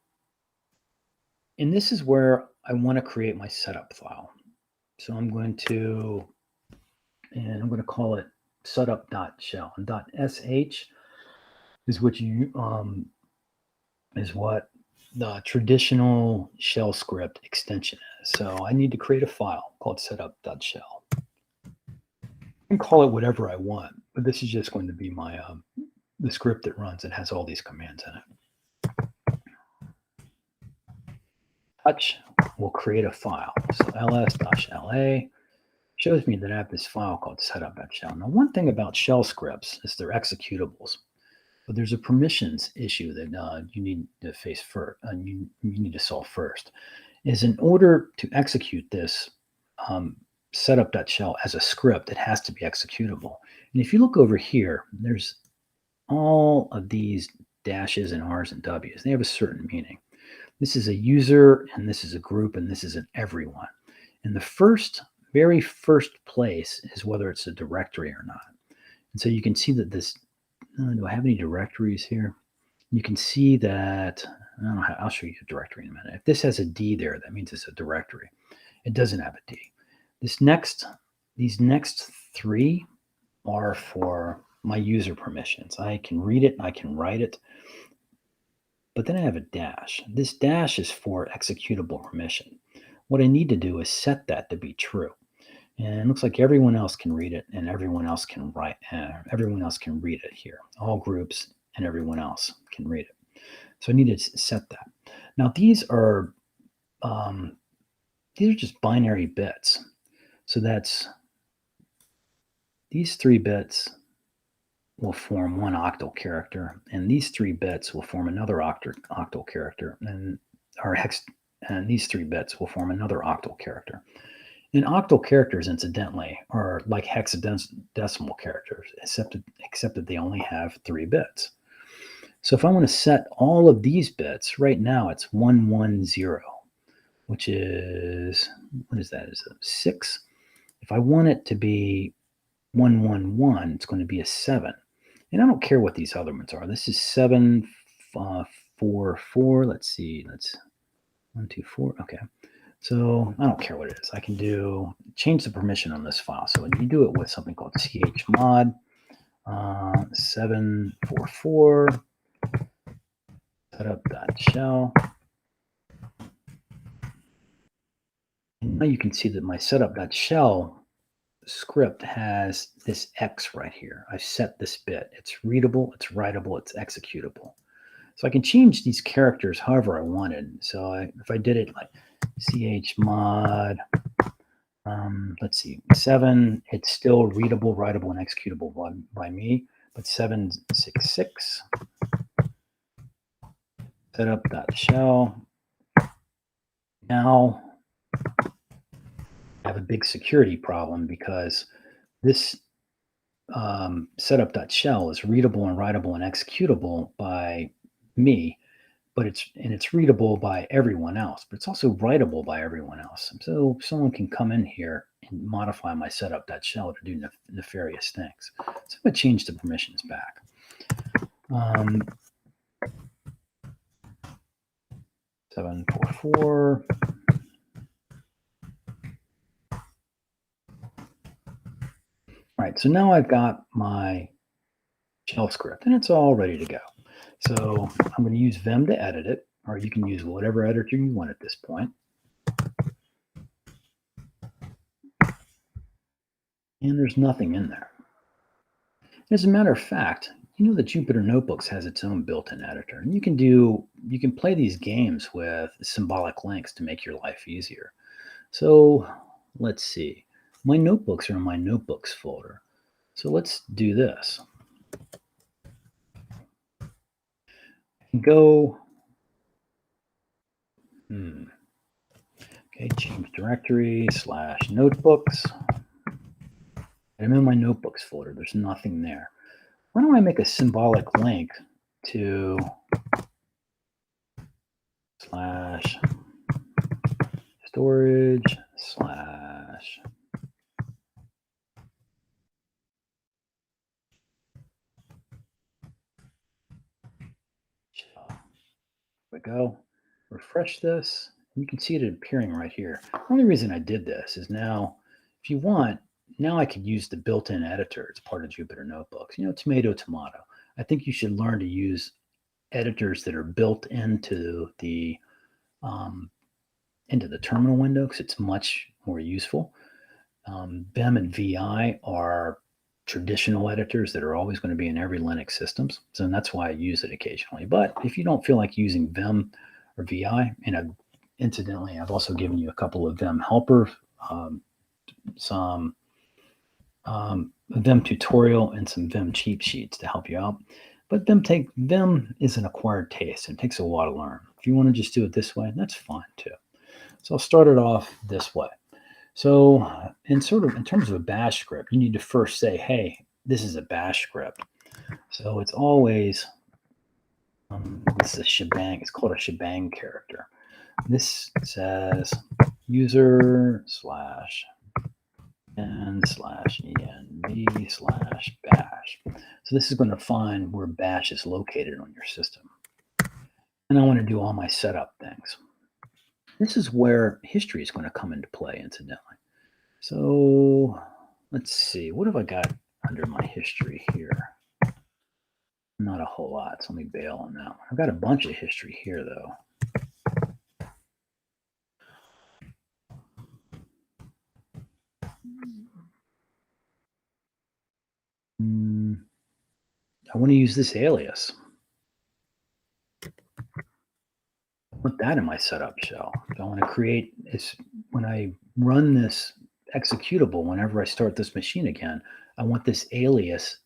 and this is where I want to create my setup file. So I'm going to call it setup.shell. And .sh is what the traditional shell script extension is. So I need to create a file called setup.shell. I can call it whatever I want, but this is just going to be my the script that runs. It has all these commands in it. Touch will create a file. So ls-la shows me that I have this file called setup.shell. Now, one thing about shell scripts is they're executables, but there's a permissions issue that you need to face first. You need to solve first. Is in order to execute this setup.shell as a script, it has to be executable. And if you look over here, there's all of these dashes and R's and W's. They have a certain meaning. This is a user, and this is a group, and this is an everyone. And the very first place is whether it's a directory or not. And so you can see that this, do I have any directories here? You can see that, I'll show you a directory in a minute. If this has a D there, that means it's a directory. It doesn't have a D. These next three are for my user permissions. I can read it, I can write it. but then I have a dash. This dash is for executable permission. What I need to do is set that to be true. And it looks like everyone else can read it and everyone else can write, everyone else can read it here. All groups and everyone else can read it. So I need to set that. Now these are just binary bits. So that's these 3 bits will form one octal character, and these 3 bits will form another octal character, and these 3 bits will form another octal character. And octal characters, incidentally, are like hexadecimal characters, except that they only have 3 bits. So if I want to set all of these bits, right now it's 110, which is, what is that? Is it 6? If I want it to be 111, it's going to be a 7. And I don't care what these other ones are. This is 7, 4, 4. Let's see. Let's 1, 2, 4. Okay. So I don't care what it is. I can change the permission on this file. So you do it with something called chmod 744 setup.shell. And now you can see that my setup.shell script has this X right here. I've set this bit. It's readable, it's writable, it's executable. So I can change these characters however I wanted. So if I did it like chmod, let's see, 7, it's still readable, writable, and executable by me, but 766 setup.shell. Now I have a big security problem because this setup.shell is readable and writable and executable by me, but it's readable by everyone else, but it's also writable by everyone else. So someone can come in here and modify my setup.shell to do nefarious things. So I'm going to change the permissions back. 744. All right, so now I've got my shell script and it's all ready to go. So I'm going to use Vim to edit it, or you can use whatever editor you want at this point. And there's nothing in there. As a matter of fact, you know that Jupyter Notebooks has its own built-in editor, and you can play these games with symbolic links to make your life easier. So let's see. My notebooks are in my notebooks folder. So let's do this. I can go, okay, change directory /notebooks. And I'm in my notebooks folder. There's nothing there. Why don't I make a symbolic link to /storage/ we go. Refresh this. You can see it appearing right here. The only reason I did this is now, if you want, now I could use the built-in editor. It's part of Jupyter Notebooks. You know, tomato. I think you should learn to use editors that are built into the terminal window because it's much more useful. Vim and VI are traditional editors that are always going to be in every Linux systems. So that's why I use it occasionally. But if you don't feel like using Vim or VI, and incidentally, I've also given you a couple of Vim helper, some Vim tutorial and some Vim cheat sheets to help you out. But Vim is an acquired taste and it takes a while to learn. If you want to just do it this way, that's fine too. So I'll start it off this way. So in terms of a bash script, you need to first say, hey, this is a bash script. So it's always, this is a shebang. It's called a shebang character. This says user /n/env/bash. So this is going to find where bash is located on your system. And I want to do all my setup things. This is where history is going to come into play, incidentally. So let's see, what have I got under my history here? Not a whole lot, so let me bail on that one. I've got a bunch of history here, though. I want to use this alias. I want that in my setup shell. I want to create this when I run this executable, whenever I start this machine again, I want this alias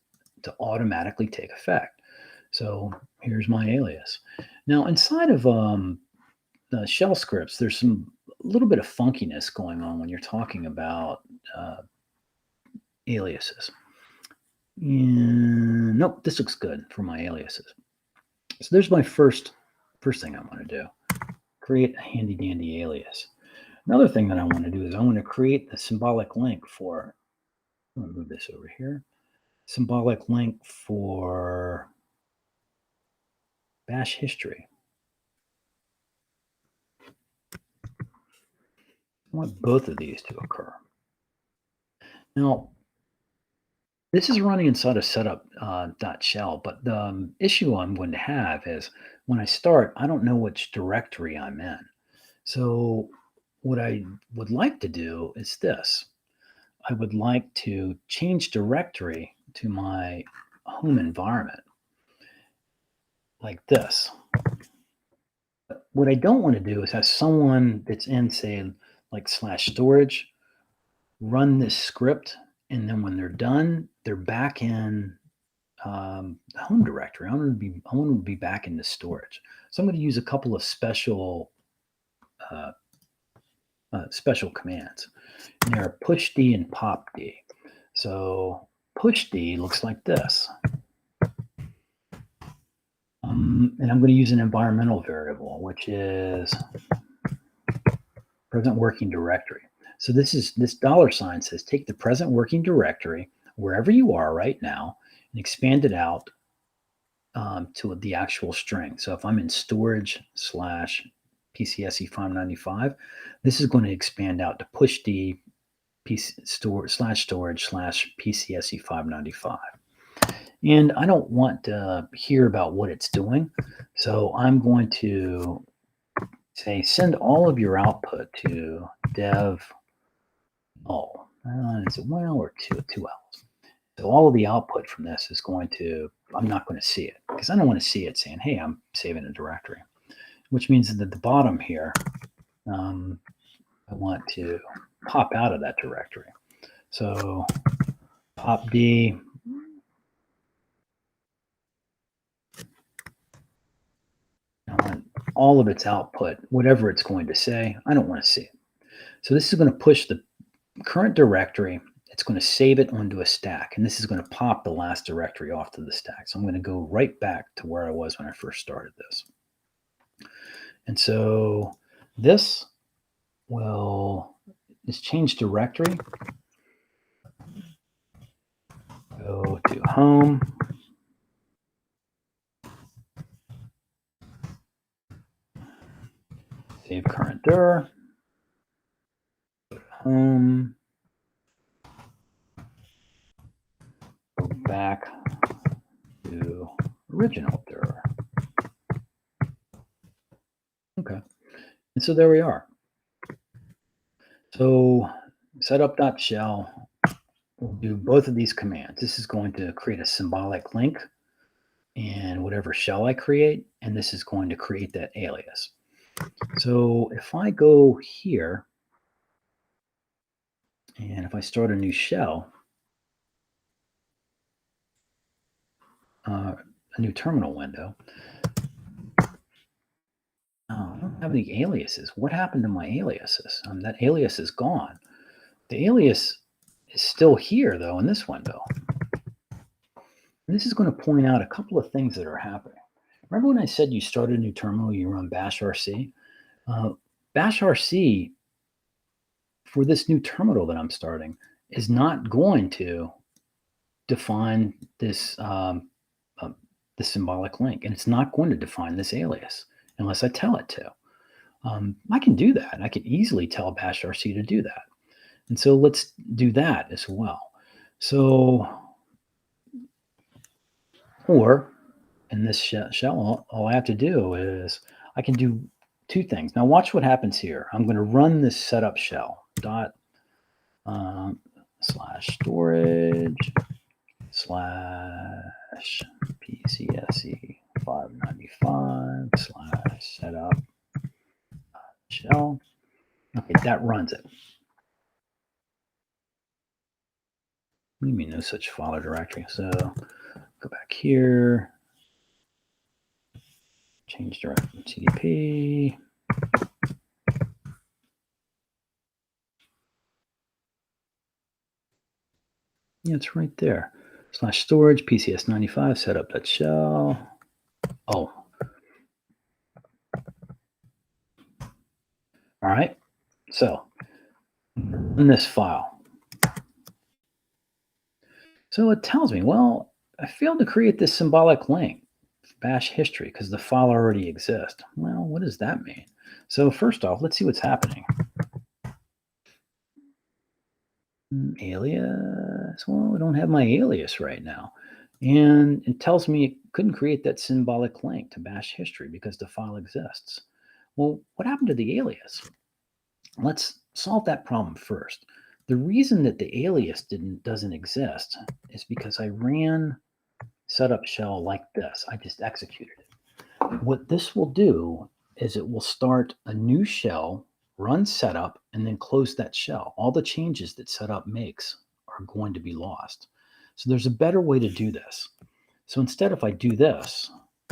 to automatically take effect. So here's my alias. Now inside of the shell scripts, there's a little bit of funkiness going on when you're talking about aliases. And nope, this looks good for my aliases. So there's my first thing I want to do. Create a handy dandy alias. Another thing that I want to do is I want to create the symbolic link for, I'm going to move this over here, symbolic link for bash history. I want both of these to occur. Now, this is running inside of setup.shell, but the issue I'm going to have is when I start, I don't know which directory I'm in. So what I would like to do is this. I would like to change directory to my home environment like this. But what I don't want to do is have someone that's in, say, like /storage, run this script, and then when they're done, they're back in the home directory. I want to be back in the storage. So I'm going to use a couple of special commands. And they're pushd and popd. So pushd looks like this. And I'm going to use an environmental variable, which is present working directory. So this $sign says take the present working directory wherever you are right now and expand it out to the actual string. So if I'm in storage /PCSE595, this is going to expand out to pushd storage /PCSE595. And I don't want to hear about what it's doing. So I'm going to say send all of your output to dev null. Is it one L or two L's? So all of the output from this is going to, I'm not going to see it because I don't want to see it saying, hey, I'm saving a directory, which means that at the bottom here, I want to pop out of that directory. So popd, I want all of its output, whatever it's going to say, I don't want to see it. So this is going to push the current directory. It's going to save it onto a stack, and this is going to pop the last directory off to the stack. So I'm going to go right back to where I was when I first started this. And so this change directory. Go to home. Save current dir. Go to home. Go back to original dir. Okay. And so there we are. So setup.shell will do both of these commands. This is going to create a symbolic link in whatever shell I create, and this is going to create that alias. So if I go here, and if I start a new shell, a new terminal window, I don't have any aliases. What happened to my aliases? That alias is gone. The alias is still here, though, in this window. And this is going to point out a couple of things that are happening. Remember when I said you start a new terminal, you run bashrc? Bashrc, for this new terminal that I'm starting, is not going to define this, the symbolic link, and it's not going to define this alias unless I tell it to. I can do that. I can easily tell bashrc to do that. And so let's do that as well. So, or in this shell, all I have to do is I can do two things. Now watch what happens here. I'm going to run this setup shell dot slash storage slash PCSE 595 slash setup shell. Okay, that runs it. What do you mean no such file or directory? So go back here, change directory CDP. Yeah, it's right there. Slash storage, PCS95, setup that shell. Oh. All right. So in this file. So it tells me, well, I failed to create this symbolic link, bash history, because the file already exists. Well, what does that mean? So first off, let's see what's happening. Alias. Well, I don't have my alias right now. And it tells me it couldn't create that symbolic link to bash history because the file exists. Well, what happened to the alias? Let's solve that problem first. The reason that the alias doesn't exist is because I ran setup shell like this. I just executed it. What this will do is it will start a new shell, run setup, and then close that shell. All the changes that setup makes are going to be lost. So there's a better way to do this. So instead, if I do this,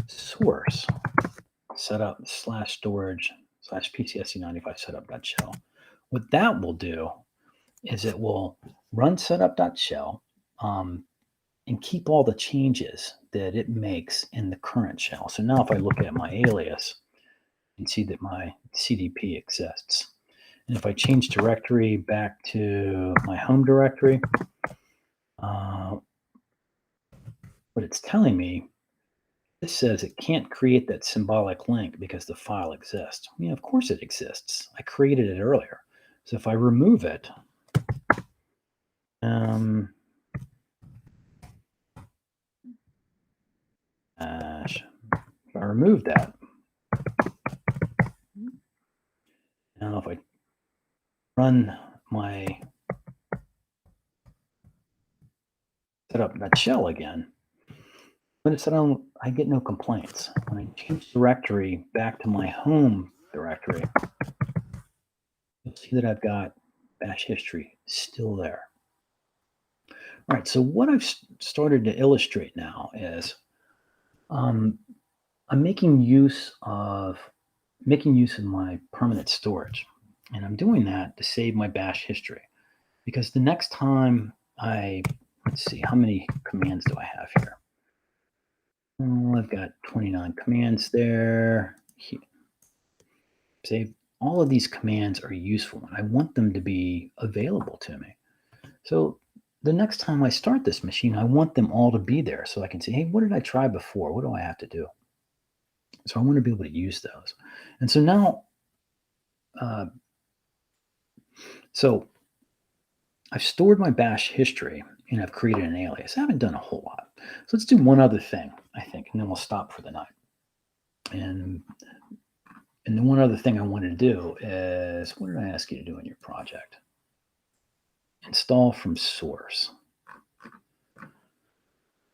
source setup slash storage slash PCSE95 setup.shell, what that will do is it will run setup.shell and keep all the changes that it makes in the current shell. So now if I look at my alias, you can see that my CDP exists. And if I change directory back to my home directory, what it's telling me, this says it can't create that symbolic link because the file exists. I mean, of course it exists. I created it earlier. So if I remove it, if I remove that, now if I run my setup that shell again, but it said I get no complaints. When I change directory back to my home directory, you'll see that I've got bash history still there. All right, so what I've started to illustrate now is I'm making use of my permanent storage, and I'm doing that to save my bash history, because the next time let's see, how many commands do I have here? Oh, I've got 29 commands there. Save. All of these commands are useful, and I want them to be available to me. So the next time I start this machine, I want them all to be there so I can say, hey, what did I try before? What do I have to do? So I want to be able to use those. And so now, so I've stored my bash history and I've created an alias. I haven't done a whole lot. So let's do one other thing, I think, and then we'll stop for the night. And the one other thing I wanted to do is, what did I ask you to do in your project? Install from source.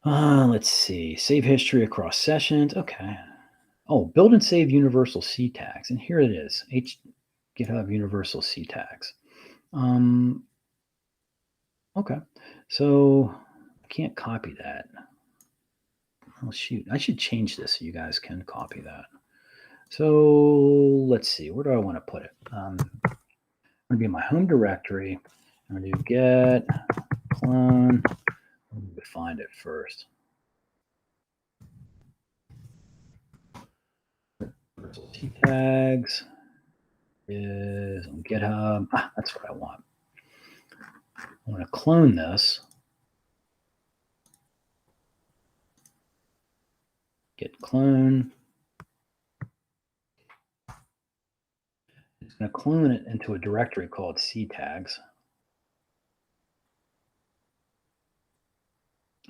Let's see. Save history across sessions. Okay. Oh, build and save universal ctags. And here it is. GitHub universal ctags. Okay. So I can't copy that. Oh, shoot. I should change this so you guys can copy that. So let's see. Where do I want to put it? I'm going to be in my home directory. I'm going to do get clone. I'm going to find it first. Ctags is on GitHub. That's what I want. I want to clone this. Git clone. It's going to clone it into a directory called ctags.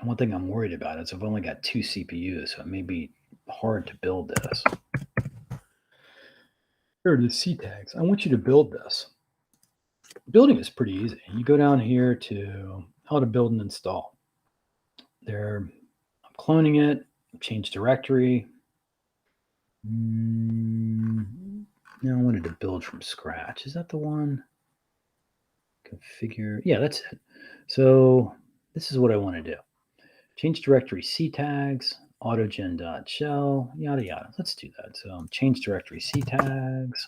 One thing I'm worried about is I've only got 2 CPUs, so it may be hard to build this. Here are the ctags. I want you to build this. Building is pretty easy. You go down here to how to build and install. There, I'm cloning it, change directory. Now I wanted to build from scratch. Is that the one? Configure. Yeah, that's it. So this is what I want to do. Change directory ctags, autogen.shell, yada, yada. Let's do that. So change directory ctags.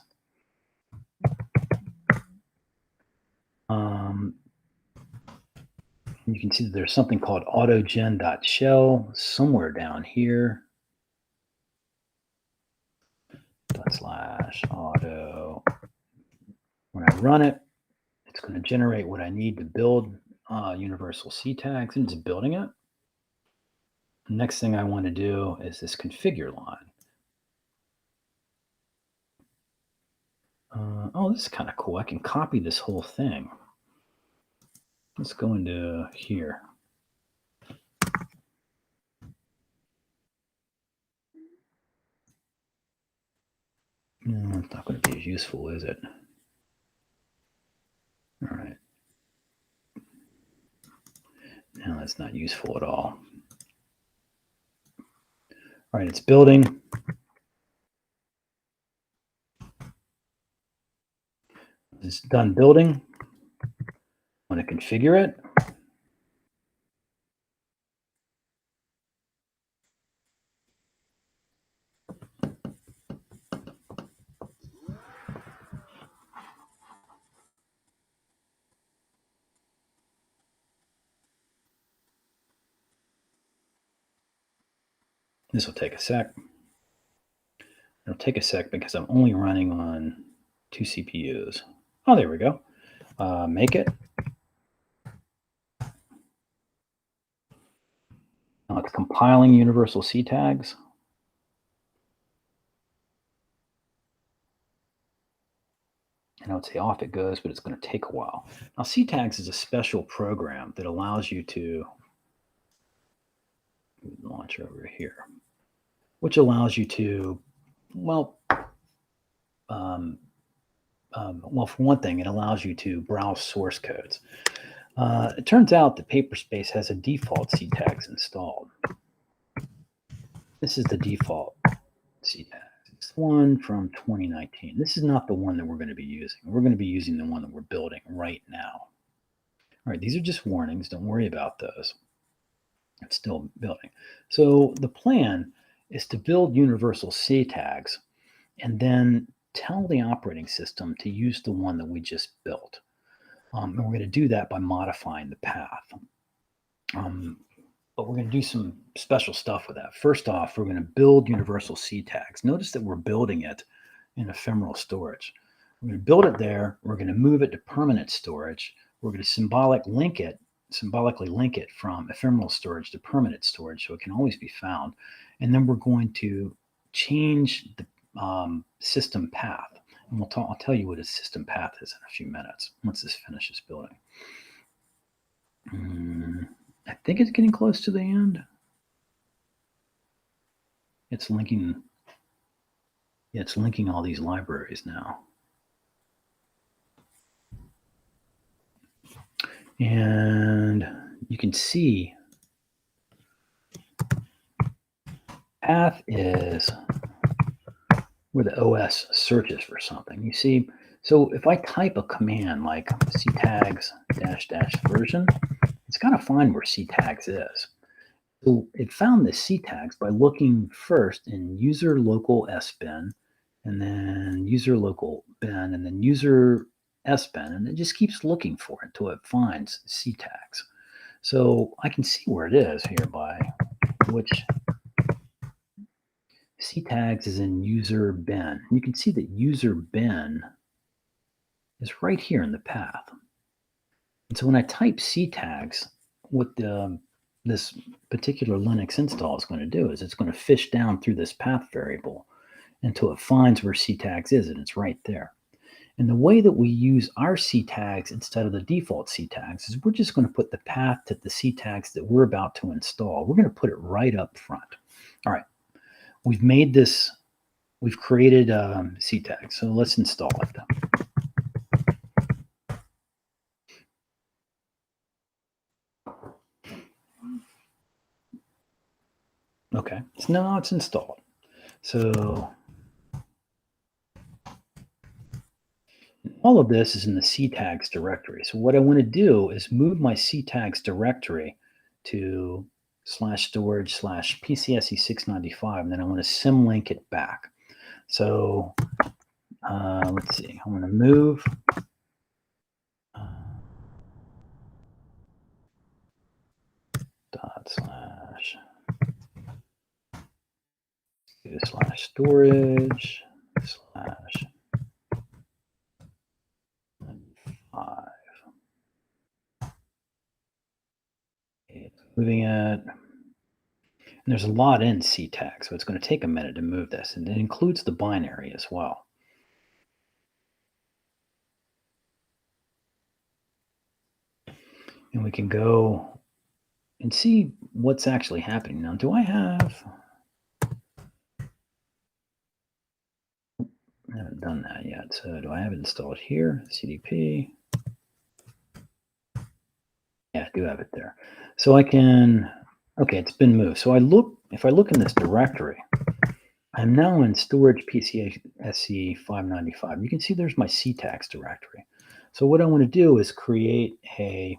You can see that there's something called autogen.shell somewhere down here. /auto. When I run it, it's going to generate what I need to build universal ctags, and it's building it. The next thing I want to do is this configure line. Oh, this is kind of cool. I can copy this whole thing. Let's go into here. No, it's not going to be as useful, is it? All right. No, that's not useful at all. All right, it's building. It's done building. I'm going to configure it. This will take a sec. It'll take a sec because I'm only running on 2 CPUs. Oh, there we go. Make it. Now it's compiling universal ctags. And I would say off it goes, but it's going to take a while. Now, ctags is a special program that allows you to launch over here, which allows you to, well, for one thing, it allows you to browse source codes. It turns out that Paperspace has a default ctags installed. This is the default ctags. It's the one from 2019. This is not the one that we're going to be using. We're going to be using the one that we're building right now. All right, these are just warnings. Don't worry about those. It's still building. So the plan is to build universal ctags and then tell the operating system to use the one that we just built. And we're going to do that by modifying the path. But we're going to do some special stuff with that. First off, we're going to build universal ctags. Notice that we're building it in ephemeral storage. We're going to build it there. We're going to move it to permanent storage. We're going to symbolically link it from ephemeral storage to permanent storage so it can always be found. And then we're going to change the system path. And I'll tell you what a system path is in a few minutes once this finishes building. I think it's getting close to the end. It's linking. Yeah, it's linking all these libraries now. And you can see path is where the OS searches for something. You see, so if I type a command like ctags -- version, it's got to find where ctags is. So it found the ctags by looking first in user local sbin, and then user local bin, and then user sbin, and it just keeps looking for it until it finds ctags. So I can see where it is here by which ctags is in user bin. You can see that user bin is right here in the path. And so when I type ctags, what this particular Linux install is going to do is it's going to fish down through this path variable until it finds where ctags is, and it's right there. And the way that we use our ctags instead of the default ctags is we're just going to put the path to the ctags that we're about to install. We're going to put it right up front. All right, we've made this, we've created ctags. So let's install it. Okay, so now it's installed. So all of this is in the ctags directory. So what I want to do is move my ctags directory to /storage/PCSE695, and then I want to symlink it back. So let's see, I want to move /storage/5. Moving it. And there's a lot in ctag, so it's going to take a minute to move this, and it includes the binary as well. And we can go and see what's actually happening. Now, do I have... I haven't done that yet. So do I have it installed here? CDP. Yeah, I do have it there. So I can, okay, it's been moved. So if I look in this directory, I'm now in storage PCSE 595. You can see there's my ctags directory. So what I want to do is create a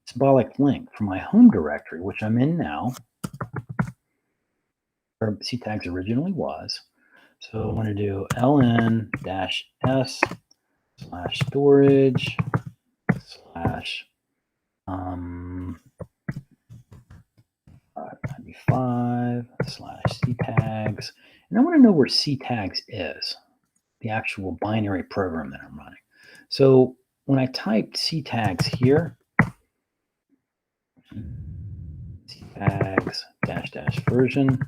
symbolic link for my home directory, which I'm in now, where ctags originally was. So I want to do ln-s/storage/ 595/ctags. And I want to know where ctags is, the actual binary program that I'm running. So when I typed ctags here, ctags -- version,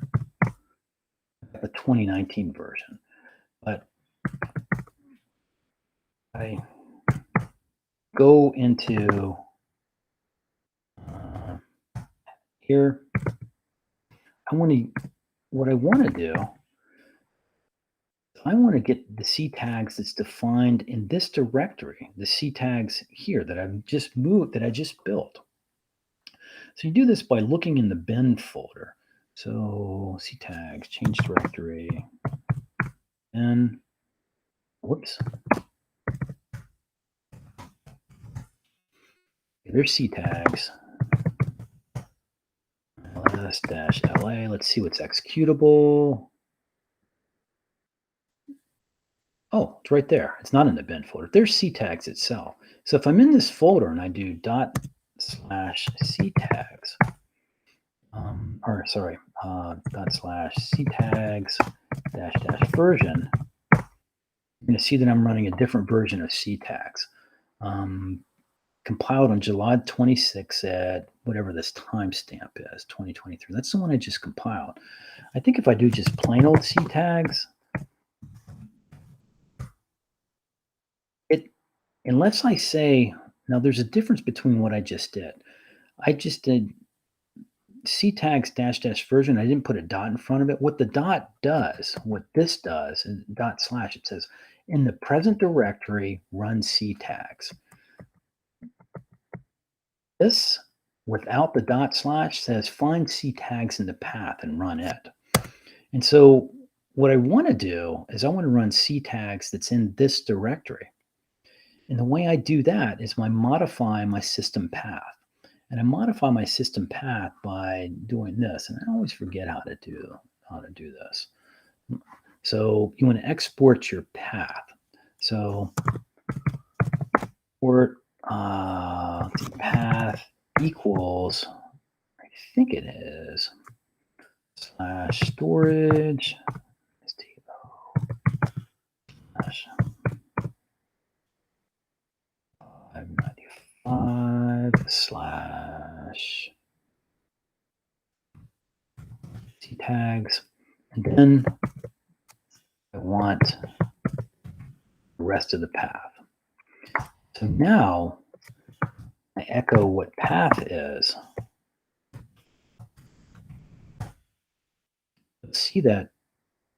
the 2019 version. But I go into here. What I want to do, I want to get the ctags that's defined in this directory, the ctags here that I've just moved, that I just built. So you do this by looking in the bin folder. So ctags, change directory, and whoops. There's ctags. ls-la. Let's see what's executable. Oh, it's right there. It's not in the bin folder. There's ctags itself. So if I'm in this folder and I do /ctags, /ctags -- version, you're going to see that I'm running a different version of ctags. Compiled on July 26 at whatever this timestamp is, 2023. That's the one I just compiled. I think if I do just plain old ctags, unless I say, now there's a difference between what I just did. I just did ctags -- version. I didn't put a dot in front of it. What the dot does, what this does, is // it says, in the present directory, run ctags. This, without the // says, find ctags in the path and run it. And so what I want to do is I want to run ctags that's in this directory. And the way I do that is by modifying my system path. And I modify my system path by doing this. And I always forget how to do this. So you want to export your path. So export path equals, I think it is, /storage /595 /ctags, and then I want rest of the path. So now I echo what path is. Let's see that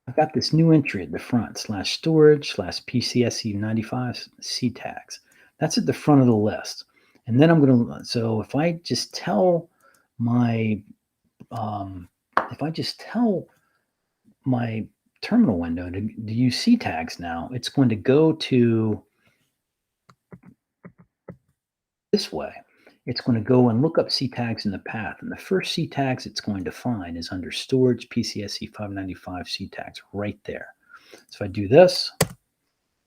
I've got this new entry at the front, /storage/PCSE95 ctags. That's at the front of the list. And then I'm going to, so if I just tell my, terminal window to use ctags now, it's going to go to this way. It's going to go and look up ctags in the path. And the first ctags it's going to find is under storage PCSE595 ctags right there. So if I do this,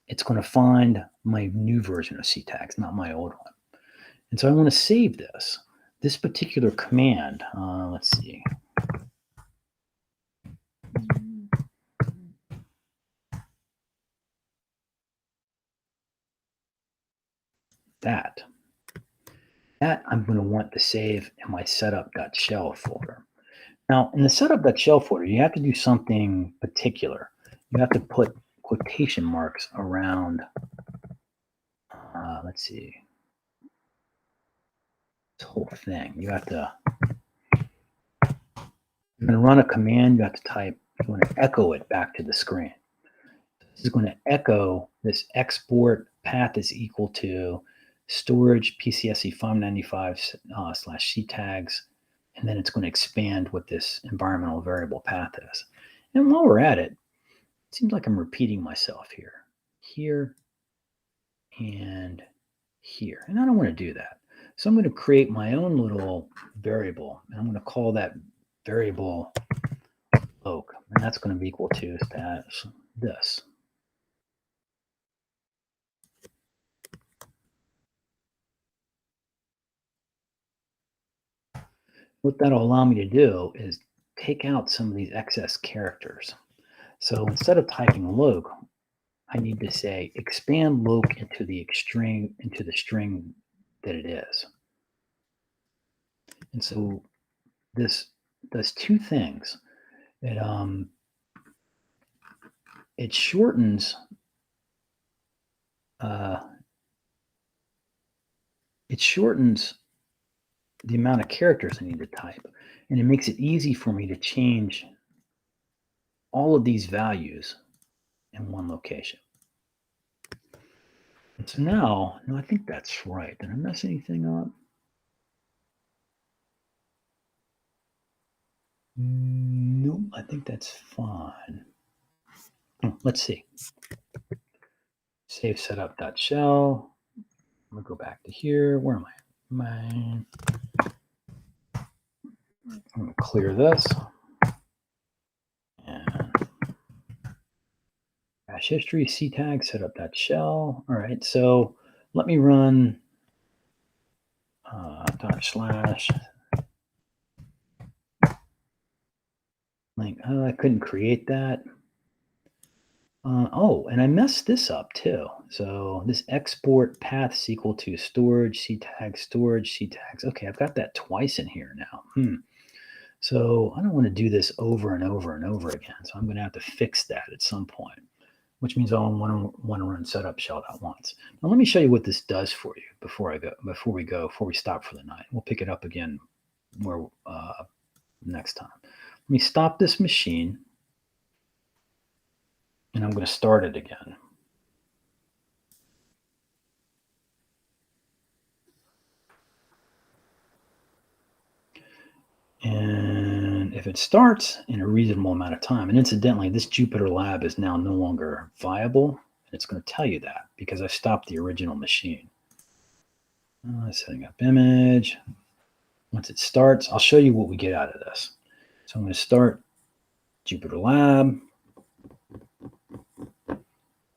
it's going to find my new version of ctags, not my old one. And so I want to save this. This particular command, let's see. That I'm going to want to save in my setup.shell folder. Now, in the setup.shell folder, you have to do something particular. You have to put quotation marks around, let's see, this whole thing. You have to, you're going to run a command, you have to type, you want to echo it back to the screen. This is going to echo this export path is equal to storage PCSE595 /ctags, and then it's going to expand what this environmental variable path is. And while we're at it, it seems like I'm repeating myself here, and here. And I don't want to do that. So I'm going to create my own little variable, and I'm going to call that variable oak, and that's going to be equal to this. What that'll allow me to do is take out some of these excess characters. So instead of typing loc, I need to say expand loc into the string that it is. And so this does two things. It shortens the amount of characters I need to type, and it makes it easy for me to change all of these values in one location. And so now, no, I think that's right. Did I mess anything up? Nope, I think that's fine. Let's see. Save setup.shell. I'm gonna go back to here. Where am I? I'm gonna clear this. And bash history, ctag, setup.shell. All right, so let me run // link. Oh, I couldn't create that. Oh, and I messed this up too. So this export path is equal to storage, ctags. Okay, I've got that twice in here now. So I don't want to do this over and over and over again. So I'm going to have to fix that at some point, which means I'll want to run setup shell at once. Now let me show you what this does for you before we stop for the night. We'll pick it up again next time. Let me stop this machine, and I'm going to start it again. And if it starts in a reasonable amount of time, and incidentally, this Jupyter Lab is now no longer viable, and it's going to tell you that because I stopped the original machine. Setting up image. Once it starts, I'll show you what we get out of this. So I'm going to start Jupyter Lab.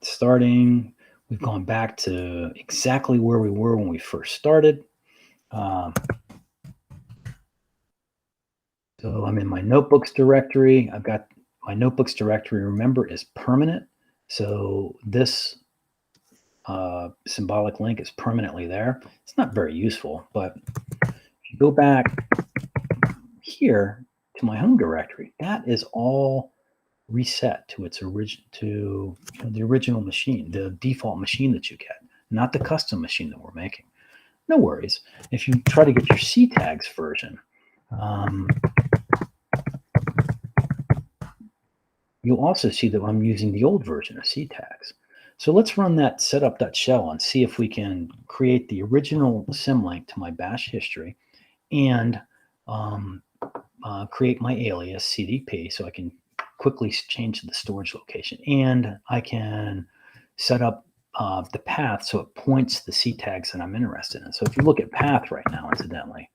Starting, we've gone back to exactly where we were when we first started. So I'm in my notebooks directory. I've got my notebooks directory, remember, is permanent. So this symbolic link is permanently there. It's not very useful, but if you go back here to my home directory, that is all reset to its the original machine, the default machine that you get, not the custom machine that we're making. No worries. If you try to get your ctags version, you'll also see that I'm using the old version of ctags. So let's run that setup.shell and see if we can create the original symlink to my bash history and create my alias CDP so I can quickly change the storage location. And I can set up the path so it points the ctags that I'm interested in. So if you look at path right now, incidentally,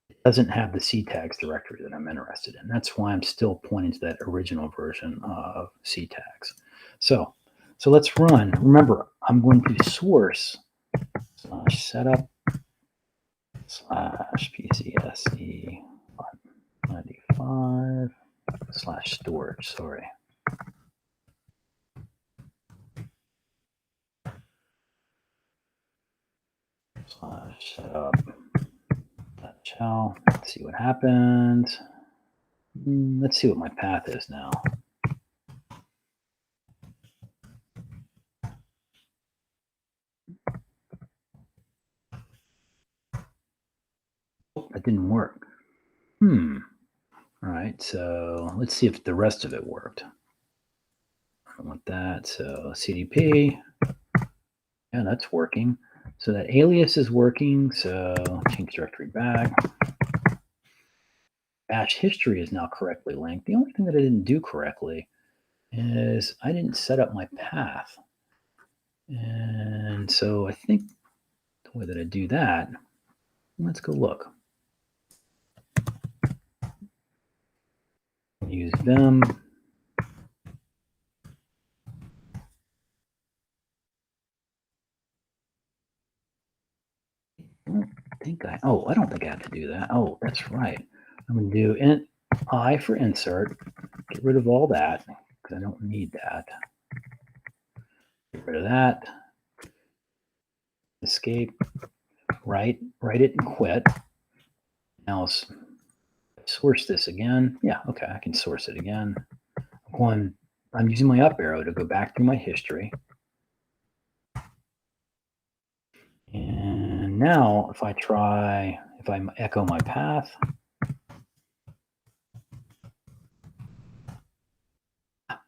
it doesn't have the ctags directory that I'm interested in. That's why I'm still pointing to that original version of ctags. So let's run. Remember, I'm going to source /setup /pcse 95 /storage. Sorry. /setup .shell. Let's see what happens. Let's see what my path is now. Oh, that didn't work. All right, so let's see if the rest of it worked. I want that. So CDP. Yeah, that's working. So that alias is working. So change directory back. Bash history is now correctly linked. The only thing that I didn't do correctly is I didn't set up my path. And so I think the way that I do that, let's go look. Use them. I don't think I have to do that. Oh, that's right. I'm going to do I for insert, get rid of all that because I don't need that. Get rid of that. Escape, write it and quit. Now source this again. Yeah, okay, I can source it again. I'm using my up arrow to go back through my history. And now if I echo my path,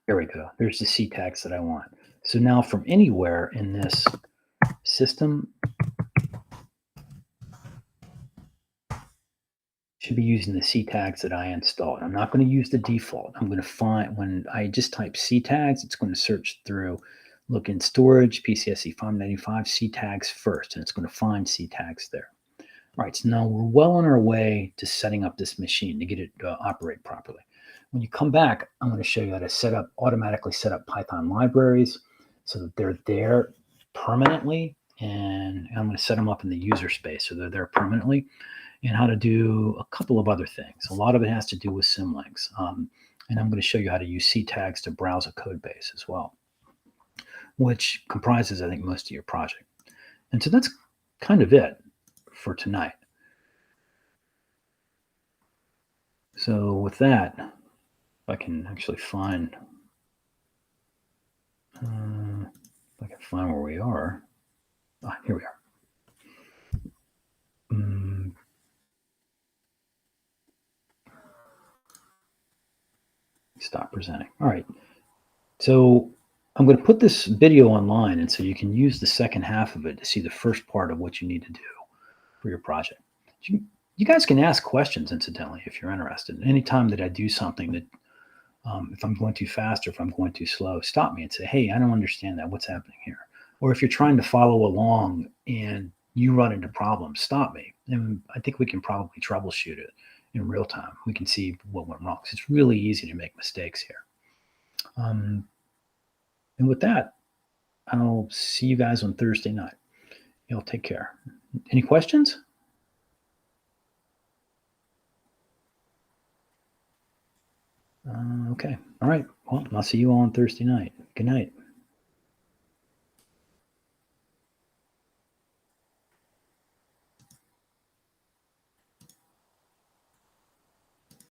there we go. There's the ctags that I want. So now from anywhere in this system, should be using the ctags that I installed. I'm not going to use the default. I'm going to find, when I just type ctags, it's going to search through, look in storage, PCSE 595, ctags first, and it's going to find ctags there. All right, so now we're well on our way to setting up this machine to get it to operate properly. When you come back, I'm going to show you how to automatically set up Python libraries so that they're there permanently, and I'm going to set them up in the user space so they're there permanently, and how to do a couple of other things. A lot of it has to do with symlinks, and I'm going to show you how to use ctags to browse a code base as well, which comprises, I think, most of your project. And so that's kind of it for tonight. So with that, if I can actually find, if I can find where we are. Here we are. Stop presenting. All right. So I'm going to put this video online, and so you can use the second half of it to see the first part of what you need to do for your project. You guys can ask questions, incidentally, if you're interested. Anytime that I do something that, if I'm going too fast or if I'm going too slow, stop me and say, hey, I don't understand that. What's happening here? Or if you're trying to follow along and you run into problems, stop me. And I think we can probably troubleshoot it in real time. We can see what went wrong. So it's really easy to make mistakes here. And with that, I'll see you guys on Thursday night. Y'all take care. Any questions? Okay. All right. Well, I'll see you all on Thursday night. Good night.